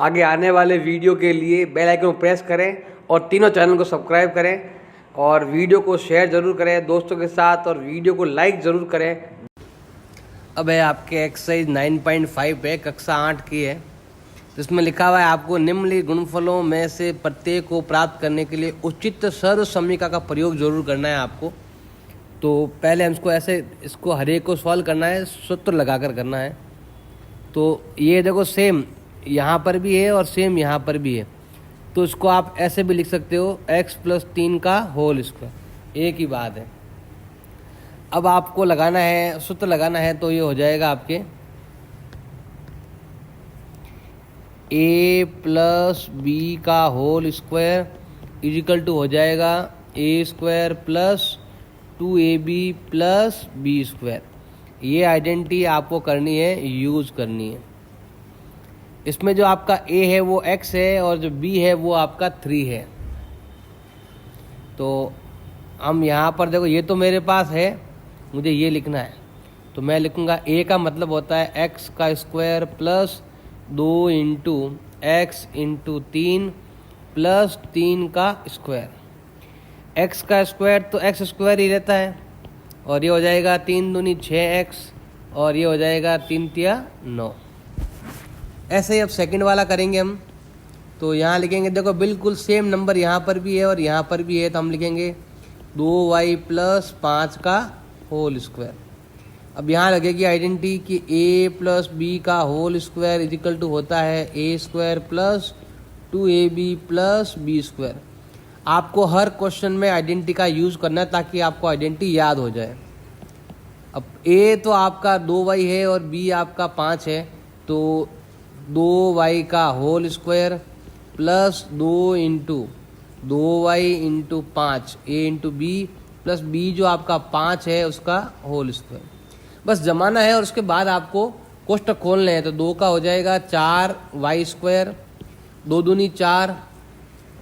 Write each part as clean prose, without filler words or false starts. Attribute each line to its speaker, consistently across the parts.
Speaker 1: आगे आने वाले वीडियो के लिए बेल आइकन को प्रेस करें और तीनों चैनल को सब्सक्राइब करें और वीडियो को शेयर ज़रूर करें दोस्तों के साथ और वीडियो को लाइक ज़रूर करें। अब है आपके एक्सरसाइज 9.5 है, कक्षा 8 की है। तो इसमें लिखा हुआ है आपको निम्नलिखित गुणनफलों में से प्रत्येक को प्राप्त करने के लिए उचित सर्व समीकरण का प्रयोग जरूर करना है आपको। तो पहले हम इसको हर एक को सॉल्व करना है, सूत्र लगाकर करना है। तो ये देखो सेम यहाँ पर भी है और सेम यहाँ पर भी है, तो इसको आप ऐसे भी लिख सकते हो x + 3 का होल स्क्वायर, एक ही बात है। अब आपको लगाना है, सूत्र लगाना है, तो ये हो जाएगा आपके a + b का होल स्क्वायर इजिकल टू हो जाएगा a² + 2ab + b²। ये आइडेंटिटी आपको करनी है, यूज़ करनी है। इसमें जो आपका a है वो x है और जो b है वो आपका 3 है। तो हम यहाँ पर देखो, ये तो मेरे पास है, मुझे ये लिखना है, तो मैं लिखूँगा a का मतलब होता है x² + 2 × x × 3 + 3 का स्क्वायर। x का स्क्वायर तो x² ही रहता है और ये हो जाएगा 3 दूनी 6x और ये हो जाएगा 3 तिया 9। ऐसे ही अब सेकंड वाला करेंगे हम। तो यहाँ लिखेंगे, देखो बिल्कुल सेम नंबर यहाँ पर भी है और यहाँ पर भी है, तो हम लिखेंगे 2y + 5 का होल स्क्वायर। अब यहाँ लगेगी आइडेंटिटी कि a + b का होल स्क्वायर इजिकल टू होता है a² + 2ab + b²। आपको हर क्वेश्चन में आइडेंटिटी का यूज़ करना है ताकि आपको आइडेंटिटी याद हो जाए। अब a तो आपका 2y है और b आपका 5 है, तो 2y का whole square + 2 × 2y × 5 a × b + b जो आपका 5 है उसका होल स्क्वायर। बस जमाना है और उसके बाद आपको कोष्ठक खोलने हैं। तो 2 का हो जाएगा 4y², 2 दूनी 4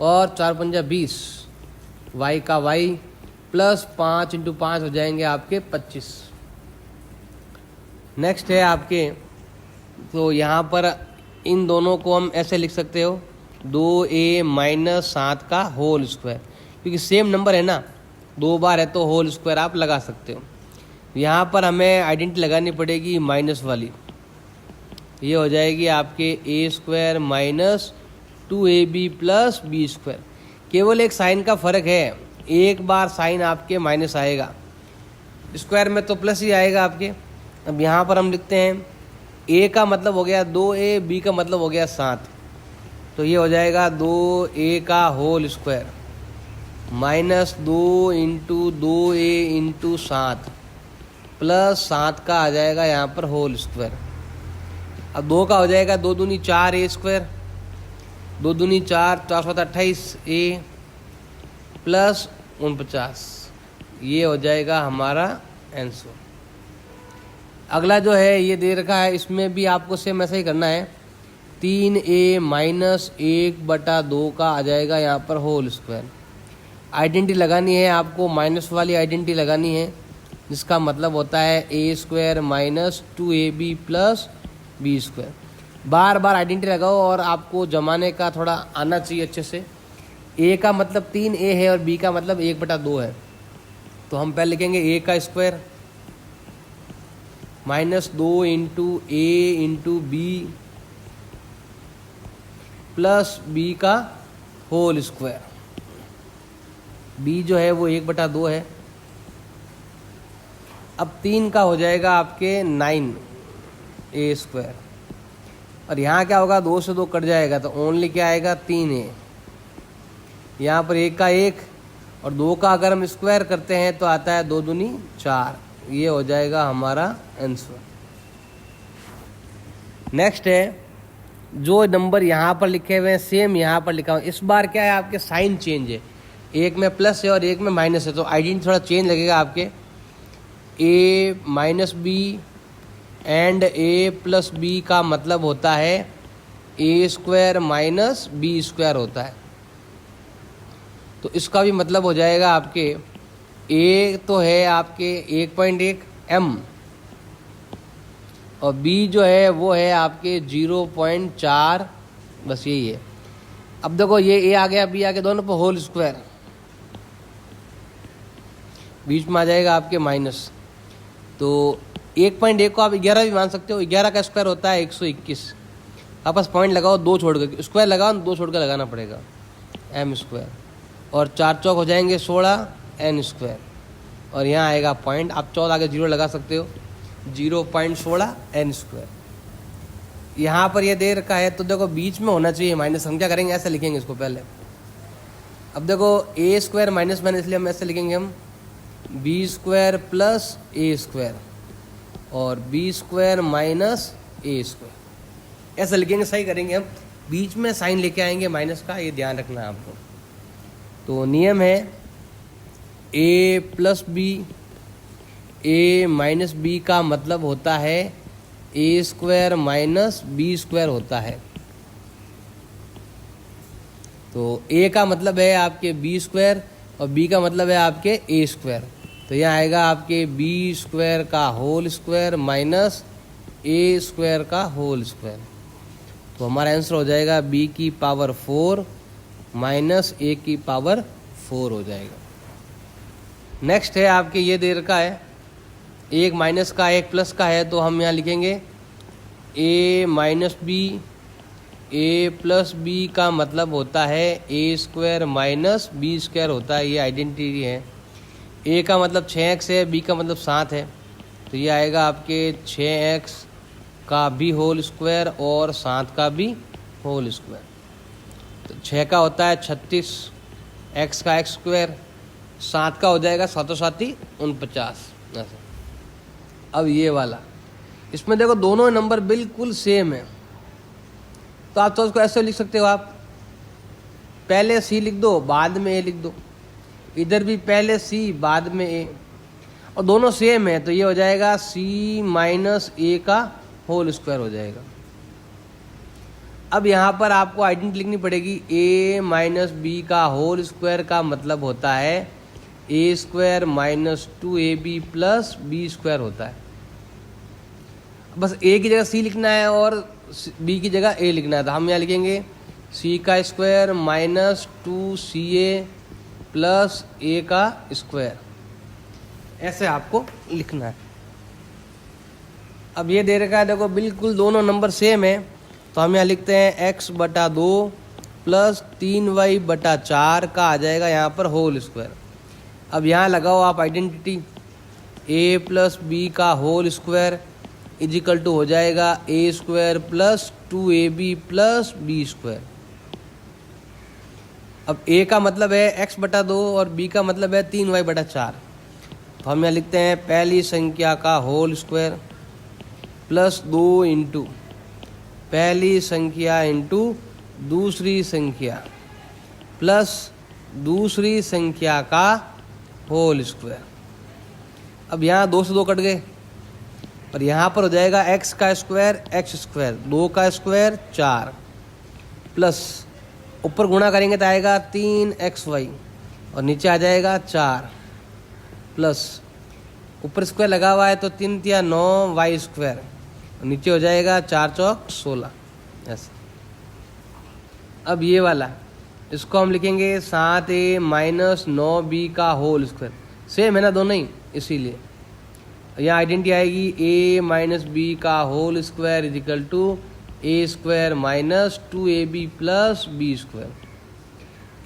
Speaker 1: और 4 पंजा 20, y का y + 5 × 5 हो जाएंगे आपके 25। नेक्स्ट है आपके, तो यहाँ पर इन दोनों को हम ऐसे लिख सकते हो 2a - 7 का होल स्क्वायर, क्योंकि सेम नंबर है ना, 2 बार है तो होल स्क्वायर आप लगा सकते हो। यहाँ पर हमें आइडेंटिटी लगानी पड़ेगी माइनस वाली, ये हो जाएगी आपके a² - 2ab + b²। केवल एक साइन का फ़र्क है, एक बार साइन आपके माइनस आएगा, स्क्वायर में तो प्लस ही आएगा आपके। अब यहाँ पर हम लिखते हैं a का मतलब हो गया 2a, b का मतलब हो गया 7, तो ये हो जाएगा 2a का होल स्क्वायर - 2 × 2a × 7 + 7 का आ जाएगा यहाँ पर होल स्क्वायर। अब 2 का हो जाएगा 2 दूनी 4a², 2 दूनी 4, 4 7 28 a + 49, ये हो जाएगा हमारा आंसर। अगला जो है ये दे रखा है, इसमें भी आपको सेम ऐसा ही करना है, 3a - 1/2 का आ जाएगा यहाँ पर होल स्क्वायर। आइडेंटिटी लगानी है आपको, माइनस वाली आइडेंटिटी लगानी है, जिसका मतलब होता है a² - 2ab + b²। बार बार आइडेंटिटी लगाओ और आपको जमाने का थोड़ा आना चाहिए अच्छे से। a का मतलब 3a है और b का मतलब 1/2 है, तो हम पहले लिखेंगे a का स्क्वायर - 2 × a × b + b का होल स्क्वायर। b जो है वो 1/2 है। अब 3 का हो जाएगा आपके 9a², और यहाँ क्या होगा, 2 से 2 कट जाएगा तो ओनली क्या आएगा 3a। यहाँ पर 1 का 1 और 2 का अगर हम स्क्वायर करते हैं तो आता है 2 दूनी 4, ये हो जाएगा हमारा आंसर। नेक्स्ट है, जो नंबर यहाँ पर लिखे हुए हैं सेम यहाँ पर लिखा हुआ है। इस बार क्या है, आपके साइन चेंज है, एक में प्लस है और एक में माइनस है, तो आइडेंटिटी थोड़ा चेंज लगेगा आपके। a - b and a + b का मतलब होता है a² - b² होता है, तो इसका भी मतलब हो जाएगा आपके a तो है आपके 1.1 m और b जो है वो है आपके 0.4 बस यही है। अब देखो ये ए आ गया, बी आ गया, दोनों पर होल स्क्वायर, बीच में आ जाएगा आपके माइनस। तो 1.1 को आप 11 भी मान सकते हो, 11 का स्क्वायर होता है 121। आपस पॉइंट लगाओ, 2 छोड़ कर स्क्वायर लगाओ, 2 छोड़ कर लगाना पड़ेगा, एम स्क्वायर, और 4 चौक हो जाएंगे 16 एन स्क्वायर, और यहाँ आएगा पॉइंट, आप 14 आगे 0 लगा सकते हो, 0.16 एन स्क्वायर। यहाँ पर ये दे रखा है तो देखो बीच में होना चाहिए माइनस। हम क्या करेंगे, ऐसे लिखेंगे इसको पहले। अब देखो ए स्क्वायर माइनस माइनस, इसलिए हम ऐसे लिखेंगे, हम बी स्क्वायर प्लस ए स्क्वायर और बी स्क्वायर माइनस ए स्क्वायर, ऐसा लिखेंगे, सही करेंगे हम। बीच में साइन लेके आएंगे माइनस का, ये ध्यान रखना है आपको। तो नियम है ए plus b, a minus B का मतलब होता है ए स्क्वायर माइनस बी स्क्वायर होता है। तो ए का मतलब है आपके बी स्क्वायर और बी का मतलब है आपके ए स्क्वायर। तो यहाँ आएगा आपके बी स्क्वायर का होल स्क्वायर माइनस ए स्क्वायर का होल स्क्वायर। तो हमारा आंसर हो जाएगा बी की पावर 4 माइनस ए की पावर 4 हो जाएगा। नेक्स्ट है आपके ये दे रखा है, एक माइनस का एक प्लस का है, तो हम यहाँ लिखेंगे ए minus b, a plus B का मतलब होता है ए स्क्वायर माइनस बी स्क्वायर होता है, ये आइडेंटिटी है। ए का मतलब 6x है, बी का मतलब 7 है, तो ये आएगा आपके 6x का भी होल स्क्वायर और 7 का भी होल स्क्वायर। तो 6 का होता है 36, x का एक्स स्क्वायर, 7 का हो जाएगा 7 7 49 ऐसा। अब ये वाला, इसमें देखो दोनों नंबर बिल्कुल सेम है, तो आप तो उसको ऐसे लिख सकते हो, आप पहले सी लिख दो बाद में ए लिख दो, इधर भी पहले सी बाद में ए, और दोनों सेम है, तो ये हो जाएगा सी माइनस ए का होल स्क्वायर हो जाएगा। अब यहाँ पर आपको आइडेंटिटी लिखनी पड़ेगी, ए माइनस बी का होल स्क्वायर का मतलब होता है ए square minus 2ab plus B square होता है। बस ए की जगह सी लिखना है और बी की जगह ए लिखना है, तो हम यहाँ लिखेंगे सी का स्क्वायर माइनस 2ca प्लस ए का स्क्वायर, ऐसे आपको लिखना है। अब ये दे रखा है, देखो बिल्कुल दोनों नंबर सेम है, तो हम यहाँ लिखते हैं x/2 प्लस 3y/4 का आ जाएगा यहाँ पर होल स्क्वायर। अब यहाँ लगाओ आप आइडेंटिटी, a प्लस बी का होल स्क्वायर इजिकल टू हो जाएगा A square plus 2ab plus B square. अब a का मतलब है x/2 और b का मतलब है 3y/4, तो हम यहाँ लिखते हैं पहली संख्या का होल स्क्वायर प्लस 2 इंटू पहली संख्या इंटू दूसरी संख्या प्लस दूसरी संख्या का होल स्क्वायर। अब यहाँ 2 से 2 कट गए, और यहाँ पर हो जाएगा x का स्क्वायर एक्स स्क्वायर, 2 का स्क्वायर 4 प्लस ऊपर गुणा करेंगे तो आएगा 3xy और नीचे आ जाएगा 4 प्लस ऊपर स्क्वायर लगा हुआ है तो 3 या 9y स्क्वायर, नीचे हो जाएगा 4 चौक 16 ऐसा। अब ये वाला, इसको हम लिखेंगे 7a माइनस 9b का होल स्क्वायर, सेम है ना दोनों ही, इसीलिए यहाँ आइडेंटिटी आएगी a माइनस बी का whole square equal to a square minus 2ab plus B square.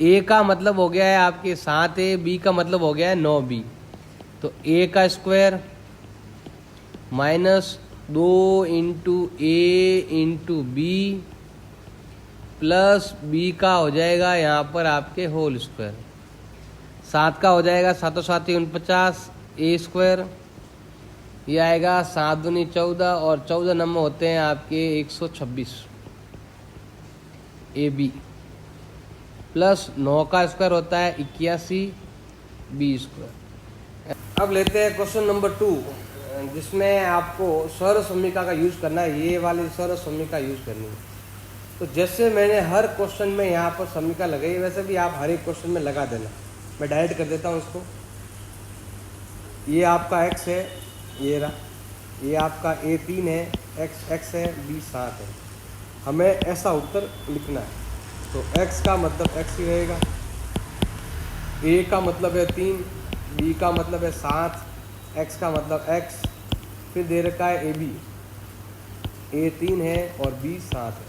Speaker 1: a का मतलब हो गया है आपके 7a, b का मतलब हो गया है 9b, तो a का स्क्वायर माइनस 2 इंटू ए इंटू बी प्लस बी का हो जाएगा यहाँ पर आपके होल स्क्वायर, 7 का हो जाएगा 7 7 49 ए स्क्वायर, ये आएगा 7 दूनी 14 और 14 नंबर होते हैं आपके 126 ए बी प्लस 9 का स्क्वायर होता है 81 बी स्क्वायर। अब लेते हैं क्वेश्चन नंबर 2, जिसमें आपको सर्वसम्मिका का यूज़ करना है, ये वाली सर्वसम्मिका यूज़ करनी है। तो जैसे मैंने हर क्वेश्चन में यहाँ पर समीका लगाई, वैसे भी आप हर एक क्वेश्चन में लगा देना। मैं डायरेक्ट कर देता हूँ इसको। ये आपका x है, ये रहा, ये आपका a 3 है, x है, b 7 है। हमें ऐसा उत्तर लिखना है। तो x का मतलब x ही रहेगा, a का मतलब है 3, b का मतलब है 7, x का मतलब x, फिर दे रखा है ab, a 3 है और b 7 है।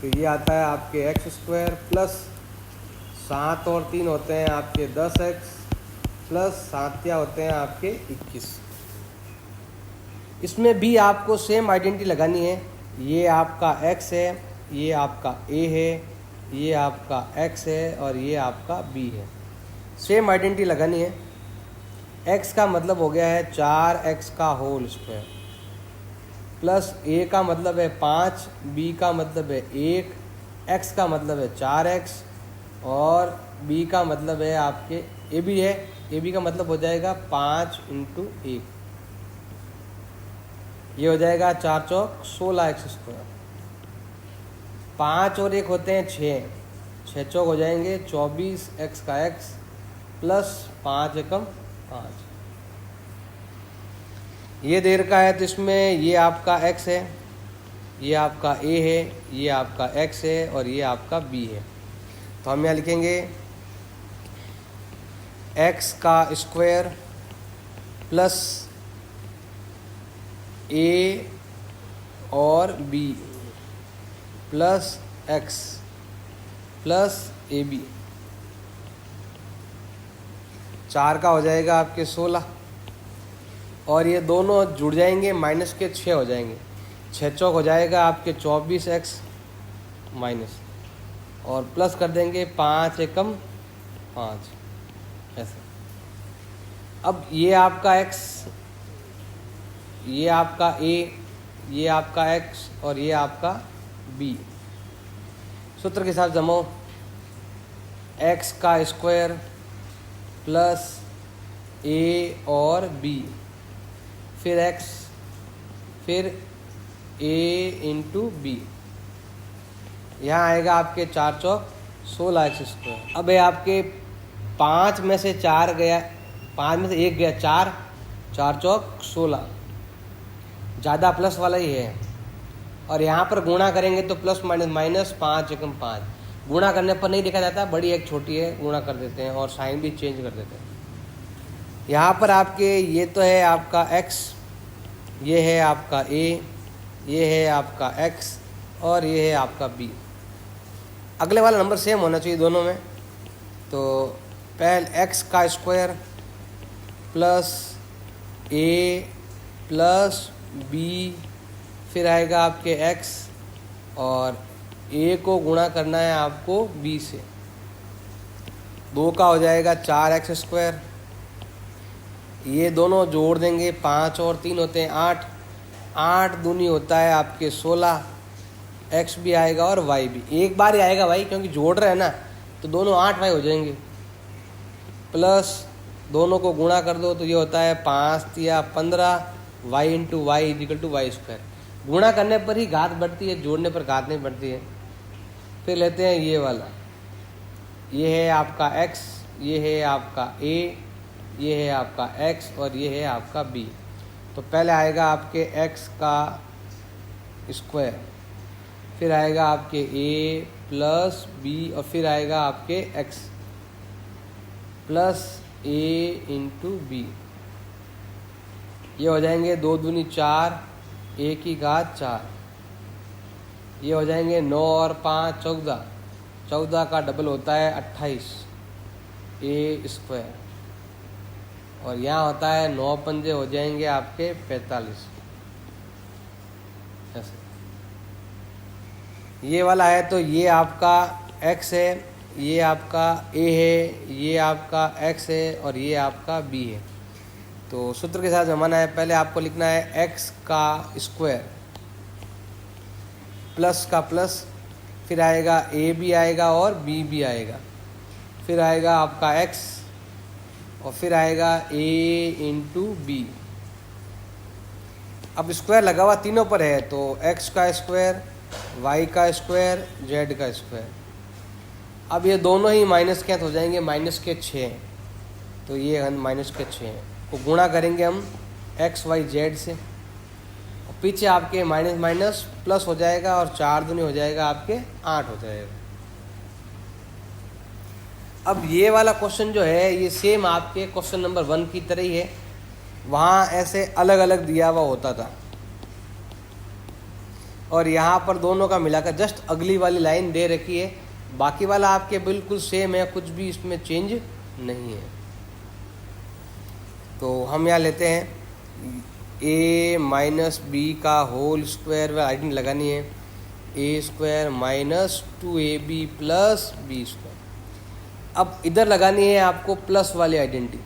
Speaker 1: तो ये आता है आपके x² प्लस 7 और 3 होते हैं आपके 10x प्लस 7 होते हैं आपके 21। इसमें भी आपको सेम आइडेंटिटी लगानी है। ये आपका x है, ये आपका a है, ये आपका x है और ये आपका b है। सेम आइडेंटिटी लगानी है। x का मतलब हो गया है 4x का होल स्क्वायर प्लस a का मतलब है 5, b का मतलब है 1, x का मतलब है 4x और b का मतलब है आपके ab है। ab का मतलब हो जाएगा 5 × 1, ये हो जाएगा 4 चौक 16x²। 5 और 1 होते हैं 6, 6 चौक हो जाएंगे 24x का x प्लस 5 एकम 5। ये देर का है तो इसमें ये आपका x है, ये आपका a है, ये आपका x है और ये आपका b है। तो हम यहाँ लिखेंगे x का स्क्वायर प्लस a और b plus x plus ab, 4 का हो जाएगा आपके 16 और ये दोनों जुड़ जाएंगे माइनस के 6 हो जाएंगे। 6 चौक हो जाएगा आपके 24x माइनस और प्लस कर देंगे 5 एकम 5 ऐसे। अब ये आपका x, ये आपका a, ये आपका x और ये आपका b सूत्र के साथ जमाओ। x का स्क्वायर प्लस a और b फिर x फिर a × b, यहाँ आएगा आपके 4 चौक 16x²। अब है आपके 5 में से 4 गया, 5 में से 1 गया 4, 4 चौक 16, ज़्यादा प्लस वाला ही है और यहाँ पर गुणा करेंगे तो प्लस माइनस माइनस 5 एकम 5। गुणा करने पर नहीं देखा जाता, बड़ी एक छोटी है, गुणा कर देते हैं और साइन भी चेंज कर देते हैं। यहाँ पर आपके ये तो है आपका x, ये है आपका a, ये है आपका x और ये है आपका b। अगले वाला नंबर सेम होना चाहिए दोनों में। तो पहले x का square plus a plus b फिर आएगा आपके x और a को गुणा करना है आपको b से। 2 का हो जाएगा 4x², ये दोनों जोड़ देंगे 5 और 3 होते हैं 8, 8 दूनी होता है आपके 16, x भी आएगा और y भी एक बार ही आएगा भाई, क्योंकि जोड़ रहे हैं ना तो दोनों 8y हो जाएंगे। प्लस दोनों को गुणा कर दो तो ये होता है 5 या 15, y × y = y²। गुणा करने पर ही घात बढ़ती है, जोड़ने पर घात नहीं बढ़ती है। फिर लेते हैं ये वाला, ये है आपका x, ये है आपका a, ये है आपका x और ये है आपका b। तो पहले आएगा आपके x का स्क्वायर, फिर आएगा आपके a प्लस b और फिर आएगा आपके x प्लस a × b। ये हो जाएंगे 2 दूनी 4, a की घात 4। ये हो जाएंगे 9 और 5 14, 14 का डबल होता है 28 a²। और यहाँ होता है 9 पंजे हो जाएंगे आपके 45 ऐसे। ये वाला है तो ये आपका x है, ये आपका a है, ये आपका x है और ये आपका b है। तो सूत्र के साथ जमाना है। पहले आपको लिखना है x का स्क्वायर प्लस का प्लस, फिर आएगा a भी आएगा और b भी आएगा, फिर आएगा आपका x और फिर आएगा a × b। अब स्क्वायर लगा हुआ तीनों पर है तो x का स्क्वायर, y का स्क्वायर, z का स्क्वायर। अब ये दोनों ही माइनस के हो जाएंगे, माइनस के 6, तो ये माइनस के 6 को गुणा करेंगे हम x y z से, पीछे आपके माइनस माइनस प्लस हो जाएगा और 4 दूनी हो जाएगा आपके 8 हो जाएगा। अब ये वाला क्वेश्चन जो है ये सेम आपके क्वेश्चन नंबर 1 की तरह ही है, वहाँ ऐसे अलग अलग दिया हुआ होता था और यहाँ पर दोनों का मिलाकर जस्ट अगली वाली लाइन दे रखी है, बाकी वाला आपके बिल्कुल सेम है, कुछ भी इसमें चेंज नहीं है। तो हम यहाँ लेते हैं a माइनस बी का होल स्क्वायर व आइडेंटिटी लगानी है a square minus 2ab plus B square. अब इधर लगानी है आपको प्लस वाली identity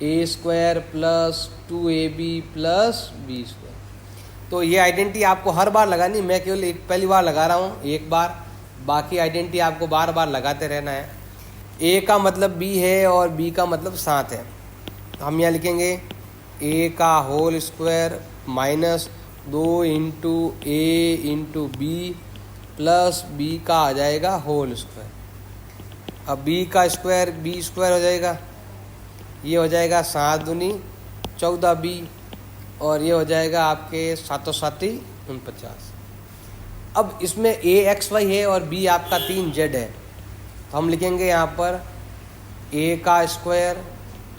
Speaker 1: a square plus 2ab plus B square. तो ये आइडेंटिटी आपको हर बार लगानी, मैं केवल एक पहली बार लगा रहा हूँ एक बार, बाकी आइडेंटिटी आपको बार बार लगाते रहना है। a का मतलब b है और b का मतलब 7 है, तो हम यहाँ लिखेंगे a का होल स्क्वायर माइनस 2 इंटू ए इंटू बी प्लस b का आ जाएगा होल स्क्वायर। अब b का स्क्वायर b स्क्वायर हो जाएगा, ये हो जाएगा 7 दूनी 14b और ये हो जाएगा आपके 7 7 49। अब इसमें a x y है और b आपका 3 z है, तो हम लिखेंगे यहाँ पर a का स्क्वायर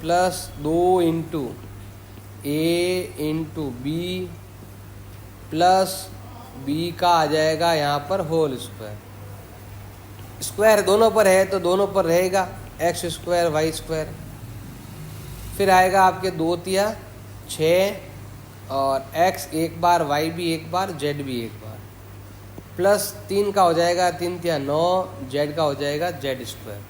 Speaker 1: प्लस 2 इंटू ए इंटू बी प्लस b का आ जाएगा यहाँ पर होल स्क्वायर। स्क्वायर दोनों पर है तो दोनों पर रहेगा एक्स स्क्वायर वाई स्क्वायर, फिर आएगा आपके 2 तिया 6 और x एक बार, y भी एक बार, z भी एक बार, प्लस 3 का हो जाएगा 3 तिया 9, z का हो जाएगा z स्क्वायर।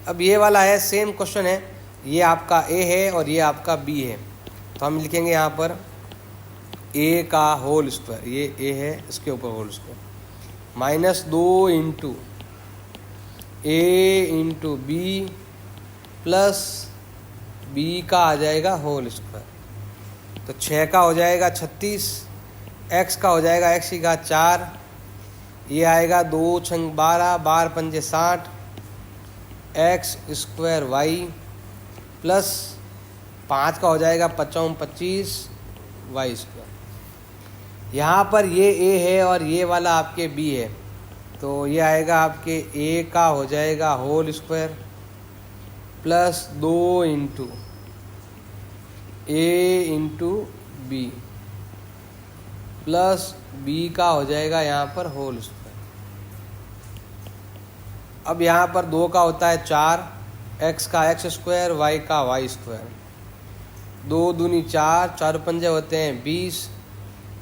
Speaker 1: अब ये वाला है सेम क्वेश्चन है, ये आपका a है और ये आपका b है, तो हम लिखेंगे यहाँ पर a का होल स्क्वायर, ये a है इसके ऊपर होल स्क्वायर माइनस 2 इंटू ए इंटू बी प्लस b का आ जाएगा होल स्क्वायर। तो 6 का हो जाएगा 36, x का हो जाएगा x की घात 4, ये आएगा 2 छंग 12, 12 पंजे 60, एक्स स्क्वायर वाई प्लस 5 का हो जाएगा 55 25 वाई स्क्वायर। यहाँ पर ये a है और ये वाला आपके b है, तो ये आएगा आपके a का हो जाएगा होल स्क्वायर प्लस 2 इंटू ए इंटू बी प्लस b का हो जाएगा यहाँ पर होल स्क्वायर। अब यहाँ पर 2 का होता है 4, x का x स्क्वायर, y का y स्क्वायर, 2 दूनी 4, 4 पंजे होते हैं 20,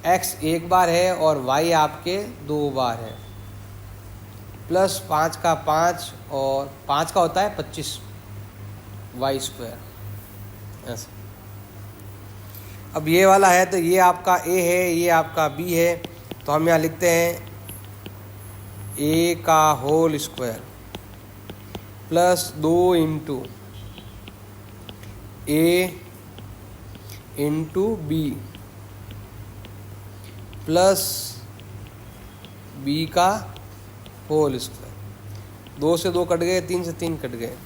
Speaker 1: x एक बार है और y आपके 2 बार है, प्लस 5 का 5 और 5 का होता है 25 वाई स्क्वायर ऐसा। अब ये वाला है तो ये आपका a है, ये आपका b है, तो हम यहाँ लिखते हैं a का होल स्क्वायर प्लस 2 इंटू ए इंटू बी प्लस b का होल स्क्वायर। 2 से 2 कट गए, 3 से 3 कट गए।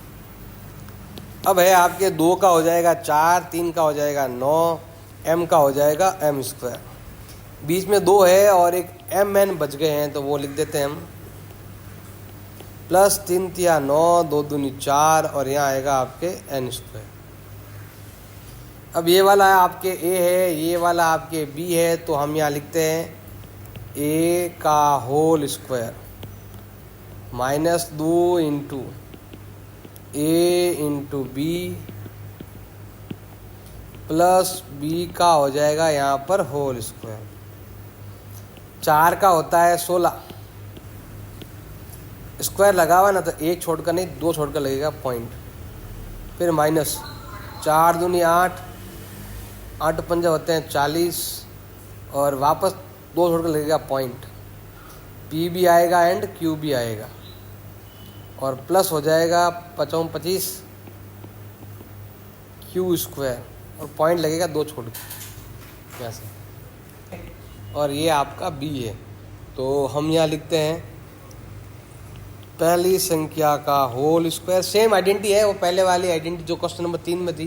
Speaker 1: अब है आपके 2 का हो जाएगा 4, 3 का हो जाएगा 9, m का हो जाएगा m स्क्वायर। बीच में 2 है और एक mn बच गए हैं तो वो लिख देते हैं हम, प्लस 3 तिया 9, 2 दूनी 4 और यहाँ आएगा आपके n स्क्वायर। अब ये वाला आपके a है, ये वाला आपके b है, तो हम यहाँ लिखते हैं a का होल स्क्वायर माइनस 2 इंटू ए इंटू बी प्लस b का हो जाएगा यहाँ पर होल स्क्वायर। 4 का होता है 16, स्क्वायर लगा हुआ ना तो 1 छोड़कर नहीं 2 छोड़कर लगेगा पॉइंट, फिर माइनस 4 दूनी 8, 8 पंजे होते हैं 40 और वापस 2 छोड़कर लगेगा पॉइंट, p भी आएगा एंड q भी आएगा और प्लस हो जाएगा 55 25 q स्क्वायर और पॉइंट लगेगा 2 छोड़ के ऐसे। और ये आपका b है, तो हम यहाँ लिखते हैं पहली संख्या का होल स्क्वायर, सेम आइडेंटिटी है वो पहले वाली आइडेंटिटी जो क्वेश्चन नंबर 3 में थी,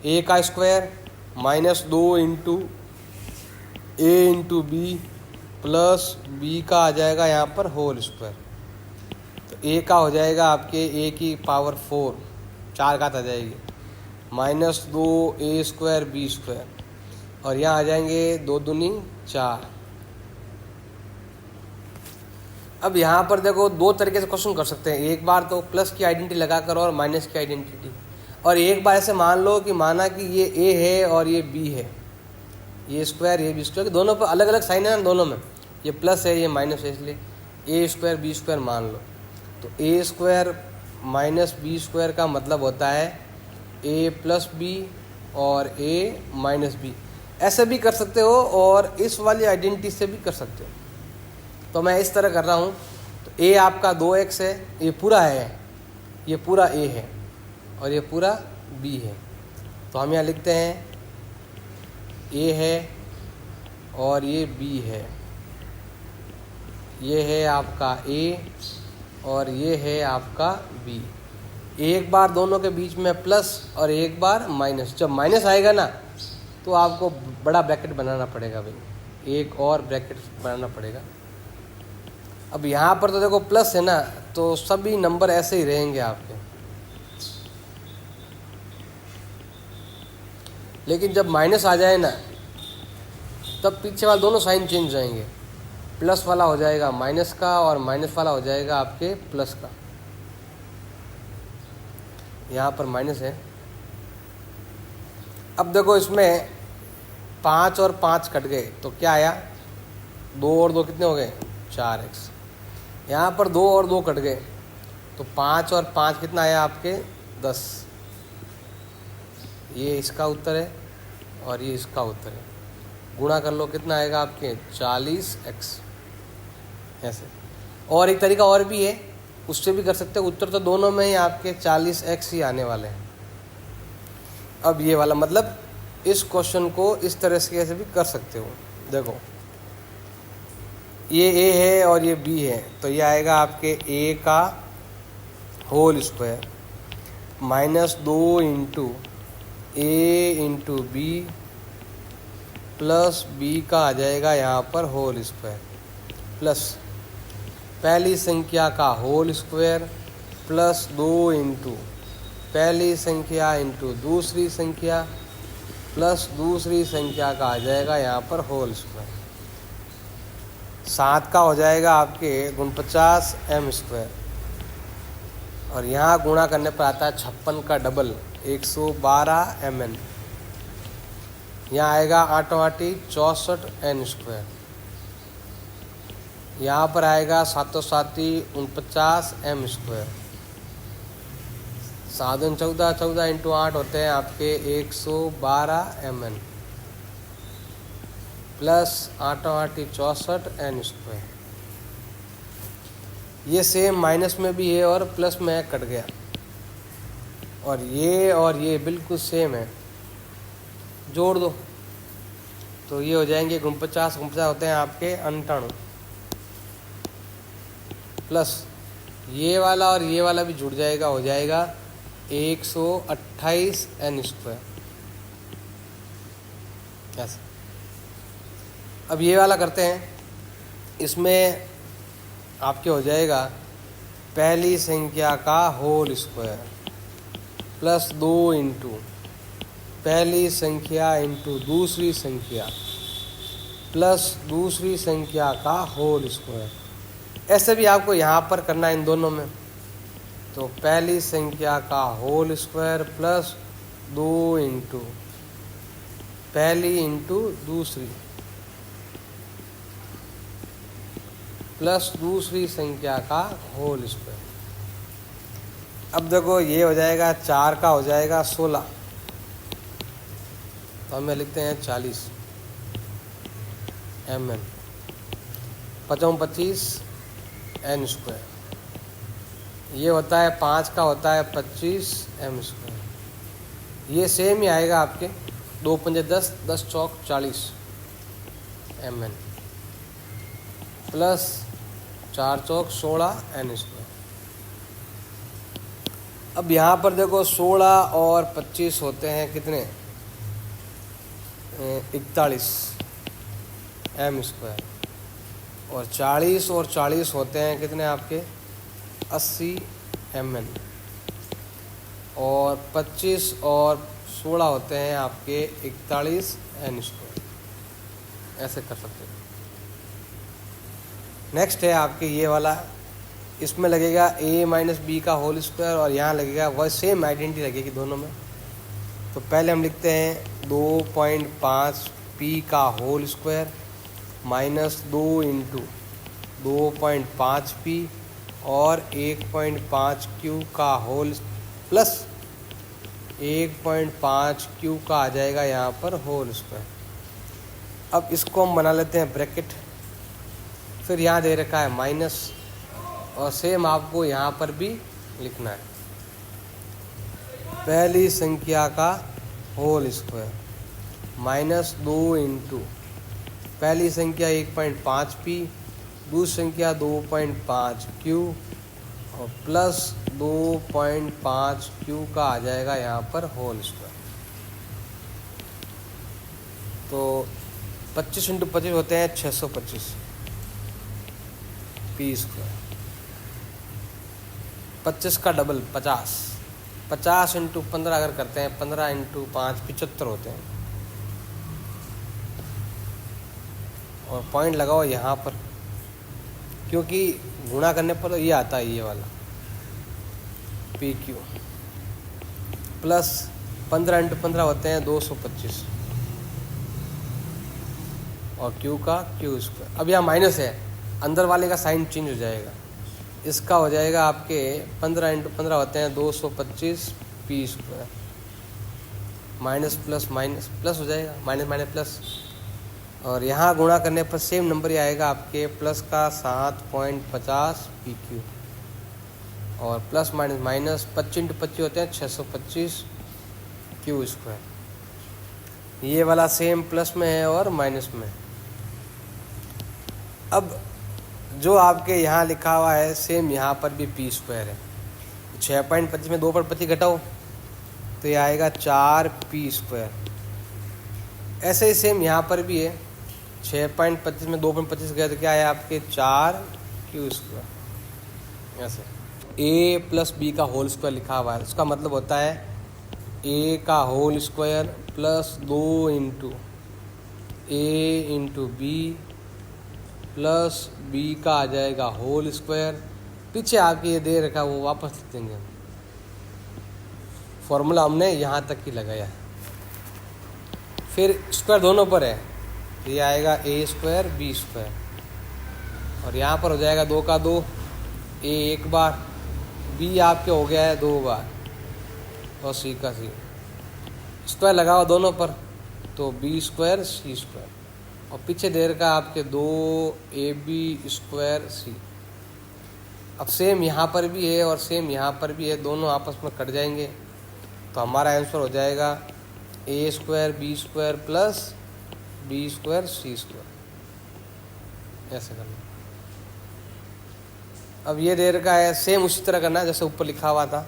Speaker 1: a का स्क्वायर -2 इंटू ए इंटू बी प्लस बी का आ जाएगा यहाँ पर होल स्क्वायर। तो ए का हो जाएगा आपके ए की पावर 4, 4 घात आ जाएगी, -2 ए स्क्वायर बी स्क्वायर, और यहाँ आ जाएंगे 2 दूनी 4। अब यहाँ पर देखो दो तरीके से क्वेश्चन कर सकते हैं, एक बार तो प्लस की आइडेंटिटी लगाकर और माइनस की आइडेंटिटी, और एक बार ऐसे मान लो कि माना कि ये ए है और ये बी है, ये स्क्वायर ये बी स्क्वायर, दोनों पर अलग अलग साइन है ना दोनों में, ये प्लस है ये माइनस है, इसलिए ए स्क्वायर बी स्क्वायर मान लो। तो ए स्क्वायर माइनस बी स्क्वायर का मतलब होता है ए प्लस बी और ए माइनस बी। ऐसे भी कर सकते हो और इस वाली आइडेंटिटी से भी कर सकते हो। तो मैं इस तरह कर रहा हूँ। तो ए आपका 2x है, ये पूरा है, ये पूरा ए है और ये पूरा बी है। तो हम यहाँ लिखते हैं ए है और ये बी है, ये है आपका ए और ये है आपका बी। एक बार दोनों के बीच में प्लस और एक बार माइनस। जब माइनस आएगा ना तो आपको बड़ा ब्रैकेट बनाना पड़ेगा भाई, एक और ब्रैकेट बनाना पड़ेगा। अब यहाँ पर तो देखो प्लस है ना, तो सभी नंबर ऐसे ही रहेंगे आपके, लेकिन जब माइनस आ जाए ना तब पीछे वाले दोनों साइन चेंज हो जाएंगे, प्लस वाला हो जाएगा माइनस का और माइनस वाला हो जाएगा आपके प्लस का। यहाँ पर माइनस है। अब देखो इसमें 5 और 5 कट गए तो क्या आया, 2 और 2 कितने हो गए, 4x। यहाँ पर 2 और 2 कट गए तो 5 और 5 कितना आया आपके, 10। ये इसका उत्तर है और ये इसका उत्तर है। गुणा कर लो कितना आएगा आपके, 40x। ऐसे और एक तरीका और भी है, उससे भी कर सकते हो। उत्तर तो दोनों में ही आपके 40x ही आने वाले हैं। अब ये वाला मतलब इस क्वेश्चन को इस तरह से कैसे भी कर सकते हो। देखो ये a है और ये b है, तो ये आएगा आपके a का होल स्क्वायर -2 इंटू ए इंटू बी प्लस b का आ जाएगा यहाँ पर होल स्क्वायर, प्लस पहली संख्या का होल स्क्वायर प्लस 2 इंटू पहली संख्या इंटू दूसरी संख्या प्लस दूसरी संख्या का आ जाएगा यहाँ पर होल स्क्वायर। 7 का हो जाएगा आपके 49 m स्क्वायर, और यहाँ गुणा करने पर आता है 56 का डबल 112 mn। यहाँ आएगा 8 8 64 n स्क्वायर। यहाँ पर आएगा 7 7 49 m स्क्वायर। 7 14 14 इंटू 8 होते हैं आपके 112 mn प्लस 8 8 64 n स्क्वायर। ये सेम माइनस में भी है और प्लस में कट गया, और ये बिल्कुल सेम है, जोड़ दो तो ये हो जाएंगे 49 होते हैं आपके 98, प्लस ये वाला और ये वाला भी जुड़ जाएगा, हो जाएगा 128 n स्क्वायर। ऐसे अब ये वाला करते हैं। इसमें आपके हो जाएगा पहली संख्या का होल स्क्वायर प्लस 2 इंटू पहली संख्या इंटू दूसरी संख्या प्लस दूसरी संख्या का होल स्क्वायर। ऐसे भी आपको यहाँ पर करना है इन दोनों में। तो पहली संख्या का होल स्क्वायर प्लस 2 इंटू पहली इंटू दूसरी प्लस दूसरी संख्या का होल स्क्वायर। अब देखो ये हो जाएगा 4 का हो जाएगा 16, तो हमें लिखते हैं 40 mn, 25 n स्क्वायर। ये होता है 5 का होता है 25 m स्क्वायर। ये सेम ही आएगा आपके 2 पंजे 10, 10 चौक 40 mn प्लस 4 चौक 16 n स्क्वायर। अब यहाँ पर देखो 16 और 25 होते हैं कितने, 41 एम स्क्वायर, और 40 और 40 होते हैं कितने आपके 80 एम एन, और 25 और 16 होते हैं आपके 41 एन स्क्वायर। ऐसे कर सकते हैं। नेक्स्ट है आपके ये वाला, इसमें लगेगा a माइनस बी का होल स्क्वायर, और यहाँ लगेगा वह सेम आइडेंटिटी लगेगी दोनों में। तो पहले हम लिखते हैं 2.5 p का whole square minus 2 into 2.5 p और 1.5 q का होल प्लस 1.5 q का आ जाएगा यहाँ पर होल स्क्वायर। अब इसको हम बना लेते हैं ब्रैकेट, फिर यहाँ दे रखा है माइनस, और सेम आपको यहाँ पर भी लिखना है पहली संख्या का होल स्क्वायर माइनस 2 इंटू पहली संख्या 1.5 p, दूसरी संख्या 2.5 q और प्लस 2.5 q का आ जाएगा यहाँ पर होल स्क्वायर। तो 25 इंटू 25 होते हैं 625 पी स्क्वायर। 25 का डबल 50, 50 इंटू 15 अगर करते हैं 15 इंटू 5 75 होते हैं, और पॉइंट लगाओ यहाँ पर, क्योंकि गुणा करने पर तो ये आता है ये वाला पी क्यू, प्लस 15 इंटू 15 होते हैं 225 और क्यू का क्यू स्क्वायर। अब यहाँ माइनस है, अंदर वाले का साइन चेंज हो जाएगा, इसका हो जाएगा आपके 15 इंटू 15 होते हैं 225 P square, minus plus minus plus हो जाएगा, माइनस माइनस प्लस, और यहाँ गुणा करने पर सेम नंबर ही आएगा आपके प्लस का 7.50 पी क्यू, और प्लस माइनस माइनस 25 इंटू 25 होते हैं 625 क्यू स्क्वायर। ये वाला सेम प्लस में है और माइनस में। अब जो आपके यहाँ लिखा हुआ है सेम यहाँ पर भी पी स्क्वायर है। 6.25 में 2.25 घटाओ तो ये आएगा 4 पी स्क्वायर। ऐसे ही सेम यहाँ पर भी है, 6.25 में 2.25 गया तो क्या है आपके 4 क्यू स्क्वायर। ऐसे a प्लस बी का होल स्क्वायर लिखा हुआ है, उसका मतलब होता है a का होल स्क्वायर प्लस 2 इंटू ए इंटू बी प्लस बी का आ जाएगा होल स्क्वायर। पीछे आपके ये दे रखा वो वापस लिख देंगे, फॉर्मूला हमने यहाँ तक ही लगाया है। फिर स्क्वायर दोनों पर है, ये आएगा ए स्क्वायर बी स्क्वायर, और यहाँ पर हो जाएगा 2 का 2, ए एक बार, बी आपके हो गया है 2 बार, और सी का सी। स्क्वायर लगाओ दोनों पर तो बी स्क्वायर सी स्क्वायर, और पीछे दे रखा आपके 2ab स्क्वायर सी। अब सेम यहाँ पर भी है और सेम यहाँ पर भी है, दोनों आपस में कट जाएंगे, तो हमारा आंसर हो जाएगा A square B square plus B square C square. ऐसे करना। अब ये दे रखा है सेम उसी तरह करना है जैसे ऊपर लिखा हुआ था,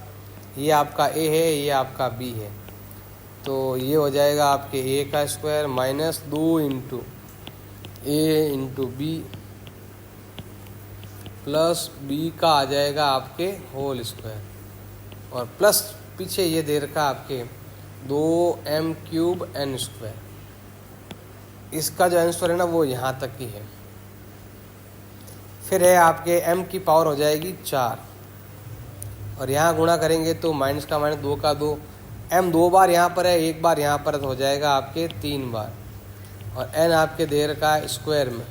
Speaker 1: ये आपका ए है ये आपका बी है, तो ये हो जाएगा आपके ए का स्क्वायर माइनस 2 इंटू ए इंटू बी प्लस बी का आ जाएगा आपके होल स्क्वायर, और प्लस पीछे ये दे रखा आपके 2m क्यूब n स्क्वायर। इसका जो आंसर है ना वो यहाँ तक ही है। फिर है आपके m की पावर हो जाएगी 4, और यहाँ गुणा करेंगे तो माइनस का माइनस 2 का 2, m 2 बार यहाँ पर है, 1 बार यहाँ पर, तो हो जाएगा आपके 3 बार, और n आपके दे रखा है स्क्वायर में,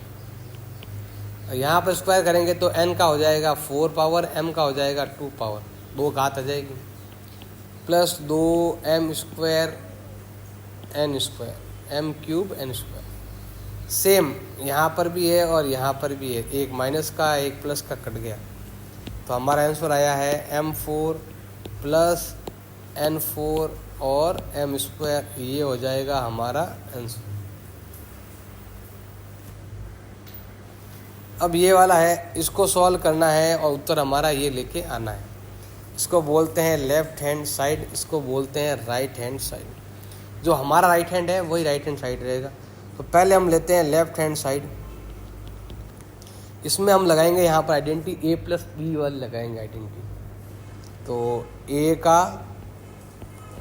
Speaker 1: और यहाँ पर स्क्वायर करेंगे तो n का हो जाएगा 4 पावर, m का हो जाएगा 2 पावर, 2 घात आ जाएगी, plus 2m square n square, m cube n square. Same यहाँ पर भी है और यहाँ पर भी है, एक माइनस का एक प्लस का कट गया, तो हमारा आंसर आया है m4 प्लस n4 और m स्क्वायर। ये हो जाएगा हमारा आंसर। अब ये वाला है, इसको सॉल्व करना है और उत्तर हमारा ये लेके आना है। इसको बोलते हैं लेफ्ट हैंड साइड, इसको बोलते हैं राइट हैंड साइड। जो हमारा राइट हैंड है वही राइट हैंड साइड रहेगा। तो पहले हम लेते हैं लेफ्ट हैंड साइड। इसमें हम लगाएंगे यहाँ पर आइडेंटिटी a प्लस बी वाली लगाएंगे आइडेंटिटी। तो a का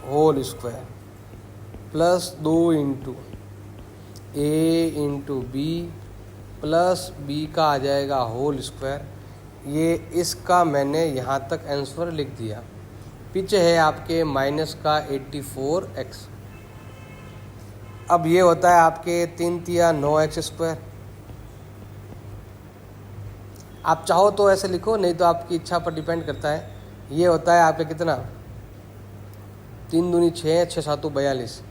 Speaker 1: होल स्क्वायर प्लस 2 इंटू ए इंटू बी प्लस बी का आ जाएगा होल स्क्वायर। ये इसका मैंने यहाँ तक आंसर लिख दिया। पीछे है आपके माइनस का 84x। अब ये होता है आपके 3 तिया 9x स्क्वायर। आप चाहो तो ऐसे लिखो, नहीं तो आपकी इच्छा पर डिपेंड करता है। ये होता है आपके कितना, 3 दूनी 6, 6 सातों 42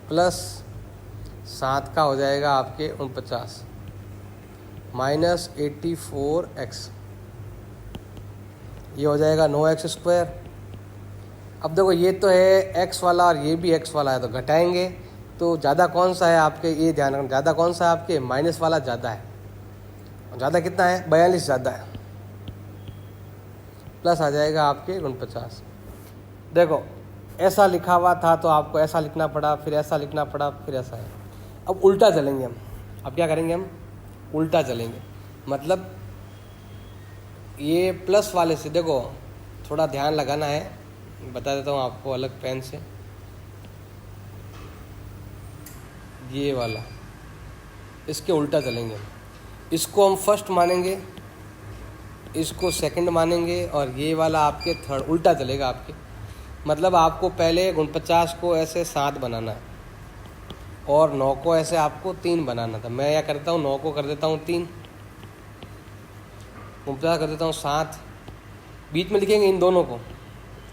Speaker 1: प्लस 7 का हो जाएगा आपके 49 माइनस 84x। ये हो जाएगा 9x स्क्वायर। अब देखो ये तो है x वाला और ये भी x वाला है, तो घटाएंगे तो ज़्यादा कौन सा है आपके, ये ध्यान रखना, ज़्यादा कौन सा है आपके, माइनस वाला ज़्यादा है। ज़्यादा कितना है, 42 ज़्यादा है। प्लस आ जाएगा आपके 49। देखो ऐसा लिखा हुआ था तो आपको ऐसा लिखना पड़ा, फिर ऐसा लिखना पड़ा, फिर ऐसा है। अब उल्टा चलेंगे हम। अब क्या करेंगे हम, उल्टा चलेंगे। मतलब ये प्लस वाले से देखो थोड़ा ध्यान लगाना है, बता देता हूँ आपको अलग पेन से। ये वाला, इसके उल्टा चलेंगे हम। इसको हम फर्स्ट मानेंगे, इसको सेकंड मानेंगे, और ये वाला आपके थर्ड। उल्टा चलेगा आपके। मतलब आपको पहले 49 को ऐसे 7 बनाना है और 9 को ऐसे आपको 3 बनाना था। मैं क्या करता हूँ, 9 को कर देता हूँ 3, 49 कर देता हूँ 7, बीच में लिखेंगे इन दोनों को।